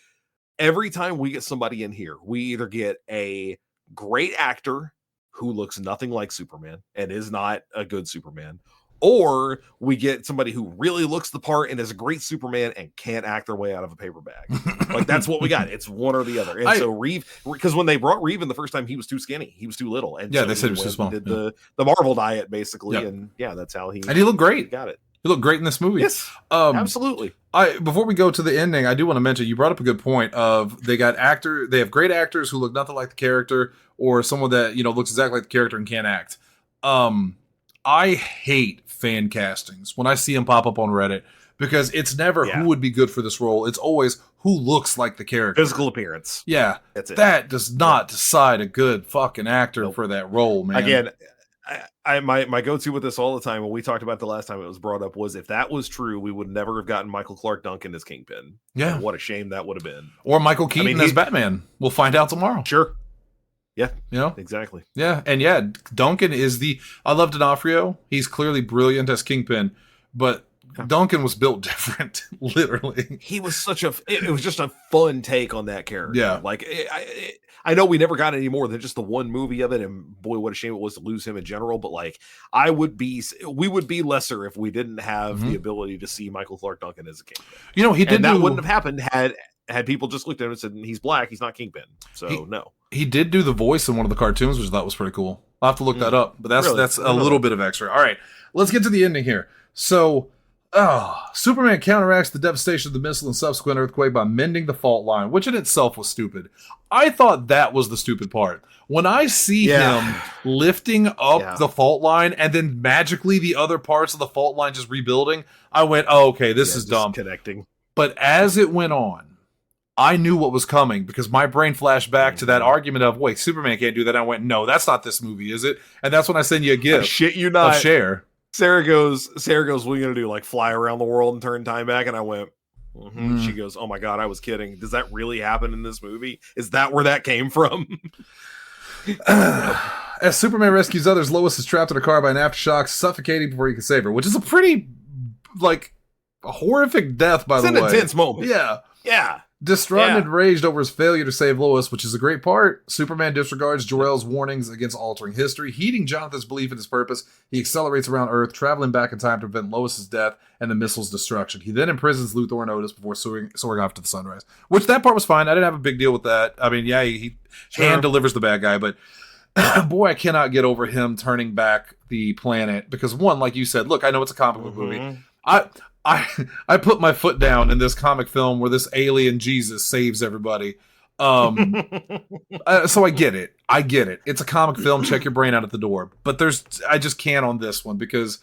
every time we get somebody in here, we either get a great actor who looks nothing like Superman and is not a good Superman, or we get somebody who really looks the part and is a great Superman and can't act their way out of a paper bag. Like, that's what we got. It's one or the other. And so Reeve, because when they brought Reeve in the first time, he was too skinny. He was too little. And yeah, so they said he was too small. Did the Marvel diet, basically. Yep. And yeah, that's how he looked great. Got it. He looked great in this movie. Yes, absolutely. Before we go to the ending, I do want to mention, you brought up a good point of they have great actors who look nothing like the character, or someone that, looks exactly like the character and can't act. I hate fan castings when I see them pop up on Reddit, because it's never who would be good for this role. It's always who looks like the character. Physical appearance. Yeah. That's it. That does not decide a good fucking actor for that role, man. Again, my go-to with this all the time, when we talked about the last time it was brought up, was if that was true, we would never have gotten Michael Clark Duncan as Kingpin. Yeah. And what a shame that would have been. Or Michael Keaton as Batman. We'll find out tomorrow. Sure. Yeah. Exactly. Yeah. And Duncan is I love D'Onofrio. He's clearly brilliant as Kingpin, but Duncan was built different, literally. He was it was just a fun take on that character. Yeah. Like, I know we never got any more than just the one movie of it, and boy, what a shame it was to lose him in general. But like, we would be lesser if we didn't have the ability to see Michael Clark Duncan as a Kingpin. That wouldn't have happened had people just looked at him and said, he's black, he's not Kingpin. So no. He did do the voice in one of the cartoons, which I thought was pretty cool. I'll have to look that up, but that's a little bit of extra. All right, let's get to the ending here. So, Superman counteracts the devastation of the missile and subsequent earthquake by mending the fault line, which in itself was stupid. I thought that was the stupid part. When I see him lifting up the fault line and then magically the other parts of the fault line just rebuilding, I went, oh, okay, this is dumb. Connecting. But as it went on, I knew what was coming, because my brain flashed back to that argument of, wait, Superman can't do that. I went, no, that's not this movie, is it? And that's when I send you a gift. Shit you not. Of Cher. Sarah goes, what are you going to do? Like, fly around the world and turn time back? And I went, She goes, oh my God, I was kidding. Does that really happen in this movie? Is that where that came from? As Superman rescues others, Lois is trapped in a car by an aftershock, suffocating before he can save her, which is a pretty, a horrific death, by the way. It's an intense moment. Yeah. Yeah. Distraught and enraged over his failure to save Lois, which is a great part, Superman disregards Jor-El's warnings against altering history. Heeding Jonathan's belief in his purpose, he accelerates around Earth, traveling back in time to prevent Lois's death and the missile's destruction. He then imprisons Luthor and Otis before soaring off to the sunrise, which that part was fine. I didn't have a big deal with that. I mean, he hand delivers the bad guy, but boy, I cannot get over him turning back the planet, because one, like you said, look, I know it's a comic book movie. I put my foot down in this comic film where this alien Jesus saves everybody. So I get it. It's a comic film. Check your brain out at the door. But I just can't on this one, because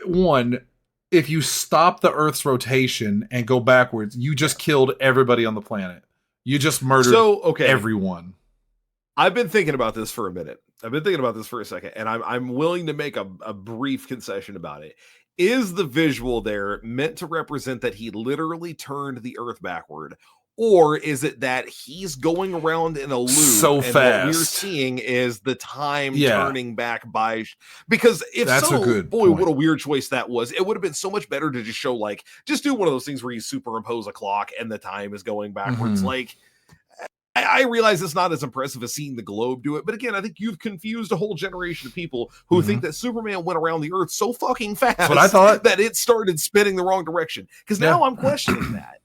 one, if you stop the Earth's rotation and go backwards, you just killed everybody on the planet. You just murdered everyone. I've been thinking about this for a minute. I've been thinking about this for a second, and I'm willing to make a brief concession about it. Is the visual there meant to represent that he literally turned the Earth backward? Or is it that he's going around in a loop so fast? What we're seeing is the time turning back by. Because if that's so, a good boy, point. What a weird choice that was. It would have been so much better to just show, just do one of those things where you superimpose a clock and the time is going backwards. I realize it's not as impressive as seeing the globe do it, but again, I think you've confused a whole generation of people who think that Superman went around the Earth so fucking fast. That's what I thought. That it started spinning the wrong direction. Because now I'm questioning that.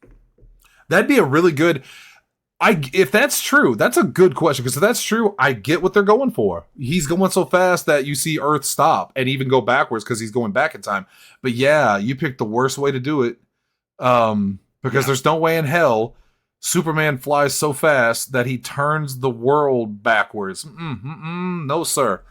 That'd be a really good. If that's true, that's a good question. Because if that's true, I get what they're going for. He's going so fast that you see Earth stop and even go backwards because he's going back in time. But yeah, you picked the worst way to do it. Because there's no way in hell Superman flies so fast that he turns the world backwards. No, sir.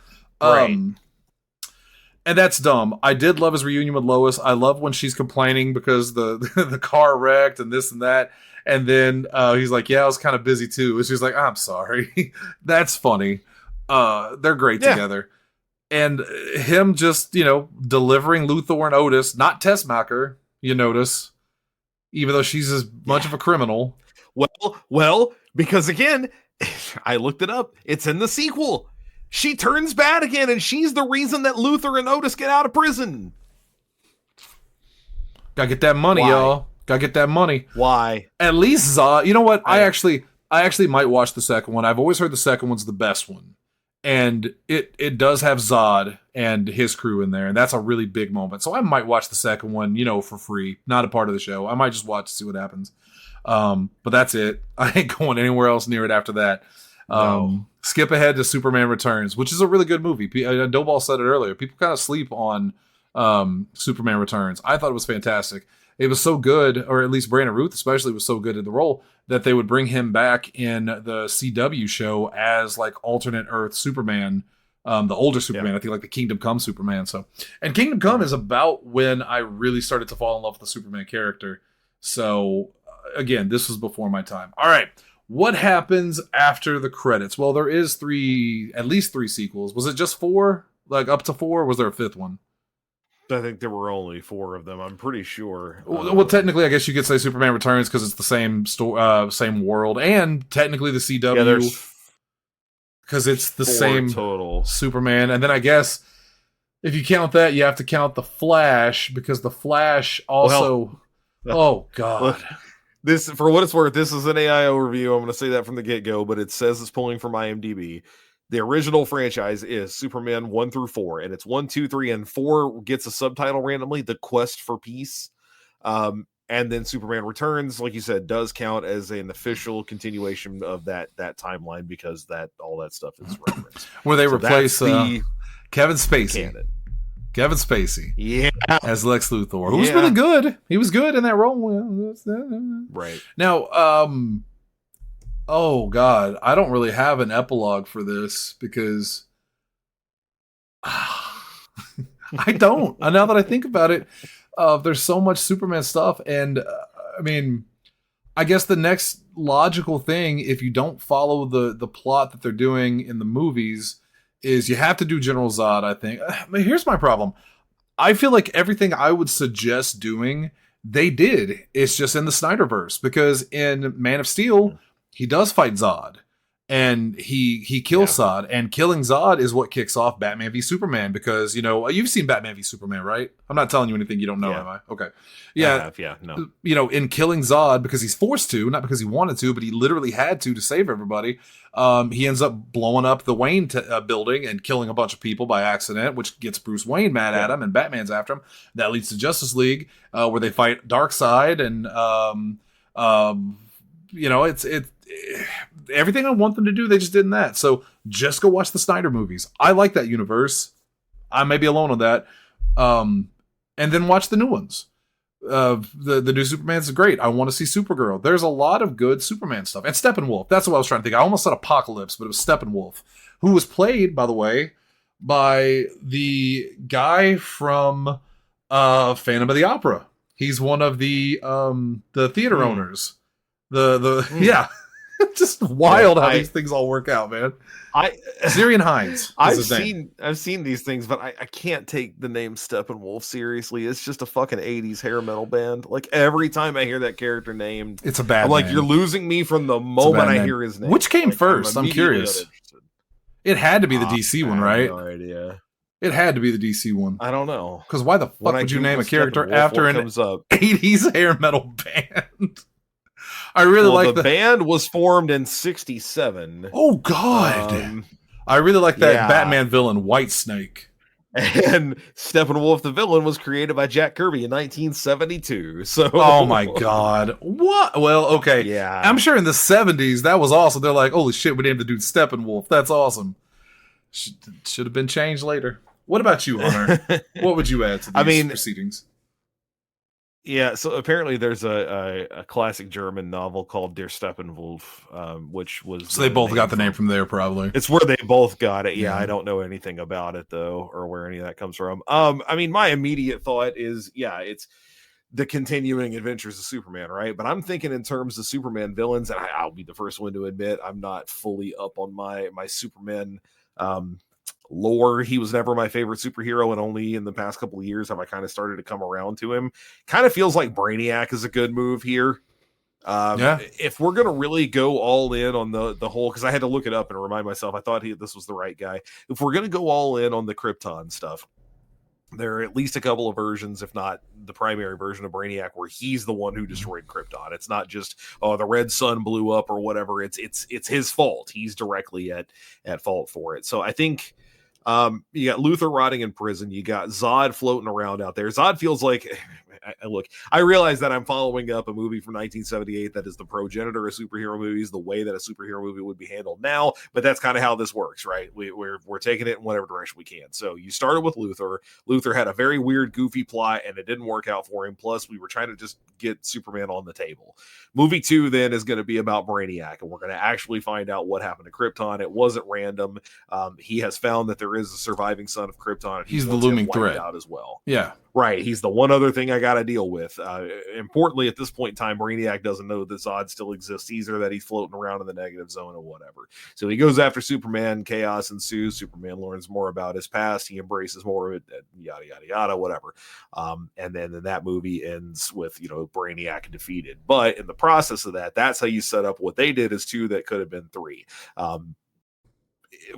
Right. And that's dumb. I did love his reunion with Lois. I love when she's complaining because the car wrecked and this and that. And then he's like, yeah, I was kind of busy too. And she's like, I'm sorry. That's funny. They're great together. And him just, delivering Luthor and Otis, not Tessmacher, you notice, even though she's as much of a criminal. Well, because again, I looked it up. It's in the sequel. She turns bad again, and she's the reason that Luthor and Otis get out of prison. Gotta get that money, y'all. Gotta get that money. Why? At least Zod. You know what? I actually might watch the second one. I've always heard the second one's the best one. and it does have Zod and his crew in there, and that's a really big moment. So I might watch the second one, for free, not a part of the show. I might just watch to see what happens. But that's it. I ain't going anywhere else near it after that. No. Skip ahead to Superman Returns, which is a really good movie. Doughball said it earlier. People kind of sleep on Superman Returns. I thought it was fantastic. It was so good, or at least Brandon Routh especially was so good in the role, that they would bring him back in the CW show as like alternate Earth Superman, the older Superman. I think like the Kingdom Come Superman. And Kingdom Come is about when I really started to fall in love with the Superman character. So again, this was before my time. All right. What happens after the credits? Well, there is at least three sequels. Was it just four? Like up to four? Or was there a fifth one? I think there were only four of them. I'm pretty sure. Well, technically, I guess you could say Superman Returns because it's the same same world, and technically the CW because it's the same total Superman. And then I guess if you count that, you have to count the Flash because the Flash also. Oh God. Look, this, for what it's worth, this is an AI overview. I'm going to say that from the get-go, but it says it's pulling from IMDb. The original franchise is Superman 1 through 4, and it's 1, 2, 3, and 4 gets a subtitle randomly, The Quest for Peace. And then Superman Returns, like you said, does count as an official continuation of that timeline because all that stuff is referenced. Where they replace the Kevin Spacey. Canon. Kevin Spacey, as Lex Luthor, who was really good. He was good in that role. Right now, oh God, I don't really have an epilogue for this because I don't. Now that I think about it, there's so much Superman stuff, and I mean, I guess the next logical thing, if you don't follow the plot that they're doing in the movies, is you have to do General Zod, I think. Here's my problem. I feel like everything I would suggest doing, they did. It's just in the Snyderverse. Because in Man of Steel, he does fight Zod. And he kills Zod. And killing Zod is what kicks off Batman v Superman. Because, you've seen Batman v Superman, right? I'm not telling you anything you don't know, am I? Okay. Yeah. No. In killing Zod, because he's forced to, not because he wanted to, but he literally had to save everybody. He ends up blowing up the Wayne building and killing a bunch of people by accident, which gets Bruce Wayne mad at him, and Batman's after him. That leads to Justice League, where they fight Darkseid, and it's everything I want them to do, they just did in that. So just go watch the Snyder movies. I like that universe. I may be alone on that. And then watch the new ones. The new Superman's great. I want to see Supergirl. There's a lot of good Superman stuff. And Steppenwolf. That's what I was trying to think. I almost said Apocalypse, but it was Steppenwolf, who was played, by the way, by the guy from Phantom of the Opera. He's one of the theater owners. Yeah. Just wild how these things all work out, man. Syrian Hines. I've seen these things, but I can't take the name Steppenwolf seriously. It's just a fucking 80s hair metal band. Like every time I hear that character named, it's a bad I'm like, name. You're losing me from the moment I hear his name. Which came first? I'm curious. It had to be the DC one, right? I have no idea. It had to be the DC one. I don't know. Because why the fuck would you name a character after an 80s hair metal band? I really like the band was formed in 1967. Oh God! I really like that Batman villain, Whitesnake. And Steppenwolf, the villain, was created by Jack Kirby in 1972. So, oh my God, what? Well, okay, yeah, I'm sure in the 70s that was awesome. They're like, holy shit, we named the dude Steppenwolf. That's awesome. Should have been changed later. What about you, Hunter? What would you add to these proceedings? Yeah, so apparently there's a classic German novel called Der Steppenwolf, which was... So they both got the name from there, probably. It's where they both got it. Yeah, I don't know anything about it, though, or where any of that comes from. My immediate thought is, it's the continuing adventures of Superman, right? But I'm thinking in terms of Superman villains, and I'll be the first one to admit I'm not fully up on my Superman lore. He was never my favorite superhero, and only in the past couple of years have I kind of started to come around to him. Kind of feels like Brainiac is a good move here. If we're gonna really go all in on the whole, because I had to look it up and remind myself, I thought this was the right guy. If we're gonna go all in on the Krypton stuff, there are at least a couple of versions, if not the primary version of Brainiac, where he's the one who destroyed Krypton. It's not just, oh, the red sun blew up or whatever. It's his fault. He's directly at fault for it. So I think you got Luthor rotting in prison. You got Zod floating around out there. Zod feels like, I realize that I'm following up a movie from 1978 that is the progenitor of superhero movies, the way that a superhero movie would be handled now, but that's kind of how this works, right? We're taking it in whatever direction we can. So you started with Luthor. Luthor had a very weird, goofy plot, and it didn't work out for him. Plus, we were trying to just get Superman on the table. Movie 2 then is going to be about Brainiac, and we're going to actually find out what happened to Krypton. It wasn't random. He has found that there is a surviving son of Krypton. He's the looming threat out as well. Yeah. Right. He's the one other thing I got to deal with. Importantly, at this point in time, Brainiac doesn't know that Zod still exists either, that he's floating around in the negative zone or whatever. So he goes after Superman. Chaos ensues. Superman learns more about his past. He embraces more of it, yada, yada, yada, whatever. And then that movie ends with, Brainiac defeated. But in the process of that, that's how you set up what they did as 2 that could have been 3.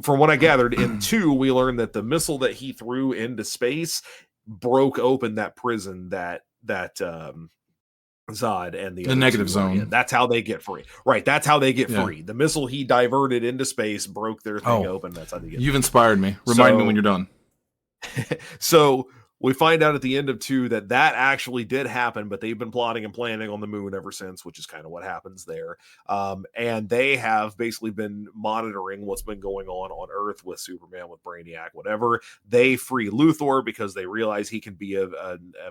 From what I gathered, in 2, we learned that the missile that he threw into space broke open that prison that Zod and the negative zone. That's how they get free. Right. That's how they get free. The missile he diverted into space broke their thing open. That's how they get You've inspired me. Remind me when you're done. So we find out at the end of 2 that actually did happen, but they've been plotting and planning on the moon ever since, which is kind of what happens there. And they have basically been monitoring what's been going on Earth with Superman, with Brainiac, whatever. They free Luthor because they realize he can be a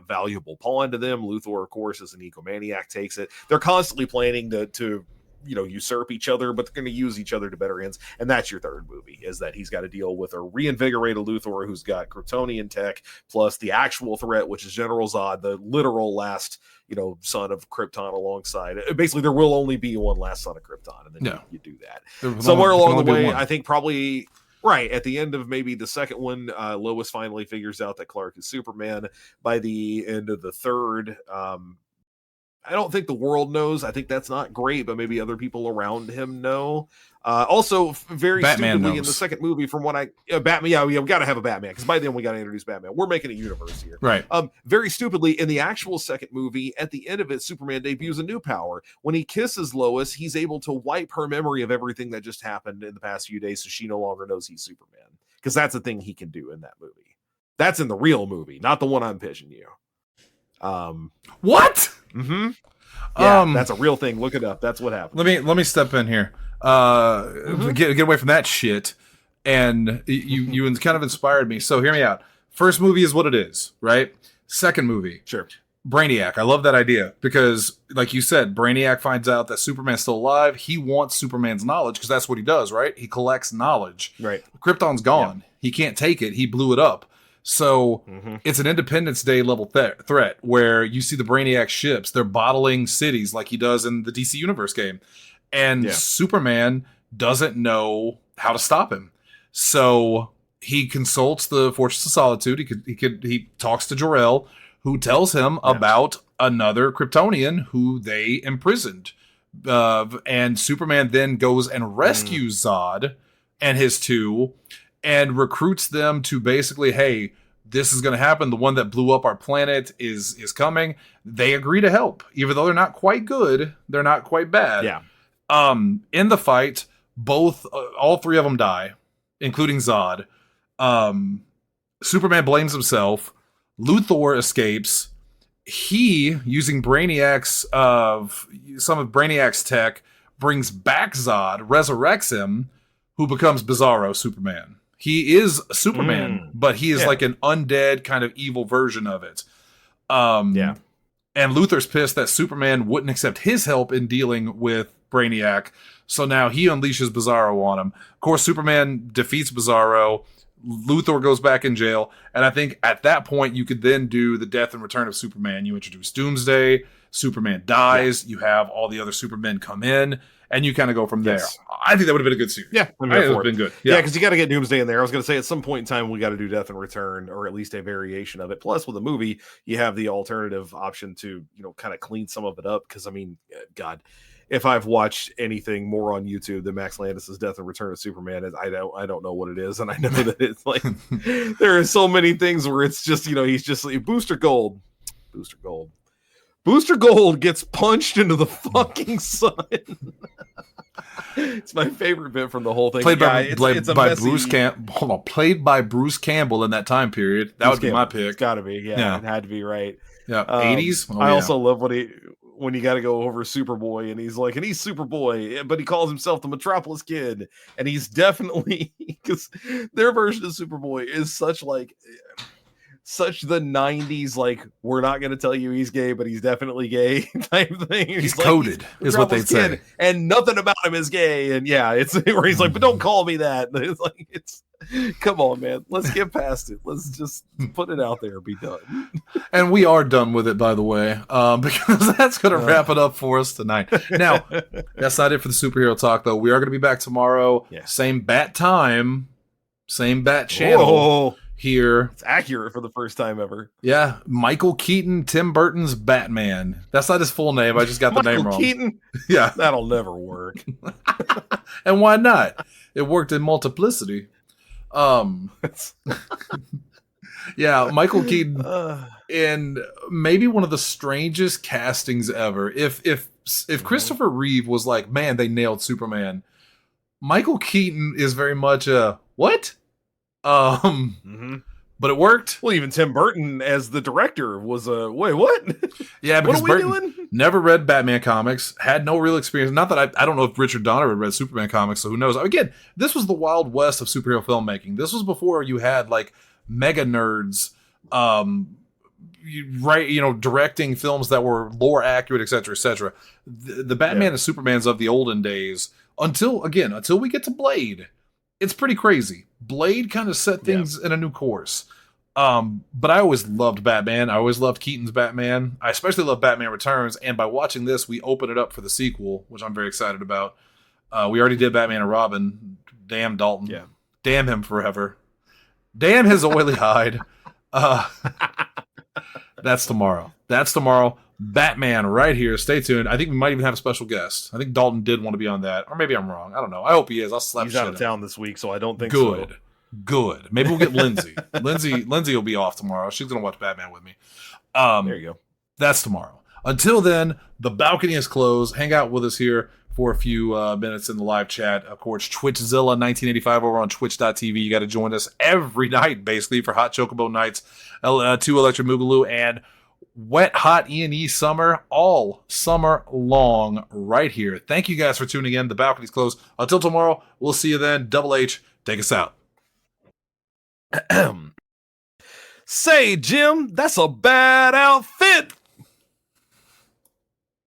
valuable pawn to them. Luthor, of course, as an ecomaniac, takes it. They're constantly planning to usurp each other, but they're going to use each other to better ends. And that's your third movie, is that he's got to deal with a reinvigorated Luthor who's got Kryptonian tech, plus the actual threat, which is General Zod, the literal last, son of Krypton alongside. Basically, there will only be one last son of Krypton, and then you do that. Somewhere along the way, I think probably... Right, at the end of maybe the second one, Lois finally figures out that Clark is Superman. By the end of the third, I don't think the world knows. I think that's not great, but maybe other people around him know. Also, very Batman stupidly knows. in the second movie, from what Batman, we got to have a Batman, because by then we got to introduce Batman. We're making a universe here. Right. Very stupidly, in the actual second movie, at the end of it, Superman debuts a new power. When he kisses Lois, he's able to wipe her memory of everything that just happened in the past few days, so she no longer knows he's Superman. Because that's the thing he can do in that movie. That's in the real movie, not the one I'm pitching you. What? Mm-hmm. Yeah, that's a real thing. Look it up. That's what happened. Let me step in here. Get away from that shit. And you kind of inspired me. So hear me out. First movie is what it is, right? Second movie, Sure. Brainiac. I love that idea because, like you said, Brainiac finds out that Superman's still alive. He wants Superman's knowledge because that's what he does, right? He collects knowledge. Right. Krypton's gone. Yeah. He can't take it. He blew it up. So it's an Independence Day level threat where you see the Brainiac ships. They're bottling cities like he does in the DC Universe game. And Superman doesn't know how to stop him. So he consults the Fortress of Solitude. He talks to Jor-El, who tells him about another Kryptonian who they imprisoned. And Superman then goes and rescues Zod and his 2 and recruits them to basically, hey, this is going to happen. The one that blew up our planet is coming. They agree to help, even though they're not quite good. They're not quite bad. Yeah. In the fight, all 3 of them die, including Zod. Superman blames himself. Luthor escapes. He, using some of Brainiac's tech, brings back Zod, resurrects him, who becomes Bizarro Superman. He is Superman, but he is like an undead kind of evil version of it. And Luthor's pissed that Superman wouldn't accept his help in dealing with Brainiac. So now he unleashes Bizarro on him. Of course, Superman defeats Bizarro. Luthor goes back in jail. And I think at that point, you could then do the death and return of Superman. You introduce Doomsday. Superman dies, you have all the other Supermen come in, and you kind of go from there. Yes. I think that would have been a good series. Yeah, I think it would have been good. Yeah, because you got to get Doomsday in there. I was going to say at some point in time we got to do Death and Return, or at least a variation of it. Plus, with a movie, you have the alternative option to kind of clean some of it up. Because I mean, God, if I've watched anything more on YouTube than Max Landis's Death and Return of Superman, I don't know what it is, and I know that it's like there are so many things where it's just he's just like, Booster Gold. Booster Gold gets punched into the fucking sun. It's my favorite bit from the whole thing. Played by messy... Bruce Campbell. Hold on, played by Bruce Campbell in that time period. That would be my pick. It's got to be. Yeah, it had to be right. Yeah, 80s. I also love when you got to go over Superboy, and he's Superboy, but he calls himself the Metropolis Kid, and he's definitely, because their version of Superboy is such the 90s, like, we're not going to tell you he's gay, but he's definitely gay type thing. He's coded, is what they'd say. And nothing about him is gay. And yeah, it's where he's like, but don't call me that. It's like, come on, man. Let's get past it. Let's just put it out there and be done. And we are done with it, by the way, because that's going to wrap it up for us tonight. Now, that's not it for the superhero talk, though. We are going to be back tomorrow. Yeah. Same bat time, same bat channel. Whoa. Here. It's accurate for the first time ever. Yeah. Michael Keaton, Tim Burton's Batman. That's not his full name. I just got the name wrong. Keaton? Yeah. That'll never work. And why not? It worked in multiplicity. Yeah, Michael Keaton in maybe one of the strangest castings ever. If Christopher Reeve was like, man, they nailed Superman, Michael Keaton is very much a what? But it worked. Well, even Tim Burton as the director was wait, what? Yeah, because what are we Burton doing? Never read Batman comics, had no real experience. Not that I don't know if Richard Donner had read Superman comics, so who knows? Again, this was the Wild West of superhero filmmaking. This was before you had like mega nerds, directing films that were lore accurate, etc., etc. The Batman and Supermans of the olden days, until we get to Blade. It's pretty crazy. Blade kind of set things in a new course. But I always loved Batman. I always loved Keaton's Batman. I especially love Batman Returns. And by watching this, we open it up for the sequel, which I'm very excited about. We already did Batman and Robin. Damn Dalton. Yeah. Damn him forever. Damn his oily hide. That's tomorrow. Batman right here. Stay tuned. I think we might even have a special guest. I think Dalton did want to be on that. Or maybe I'm wrong. I don't know. I hope he is. I'll slap He's shit out of in. town this week, so I don't think so. Good. Maybe we'll get Lindsay. Lindsay will be off tomorrow. She's going to watch Batman with me. There you go. That's tomorrow. Until then, the balcony is closed. Hang out with us here for a few minutes in the live chat. Of course, Twitchzilla 1985 over on twitch.tv. You got to join us every night, basically, for Hot Chocobo Nights, 2 Electric Moogaloo, and Wet Hot E&E Summer, all summer long right here. Thank you guys for tuning in. The balcony's closed. Until tomorrow, we'll see you then. Double H, take us out. Say, Jim, that's a bad outfit.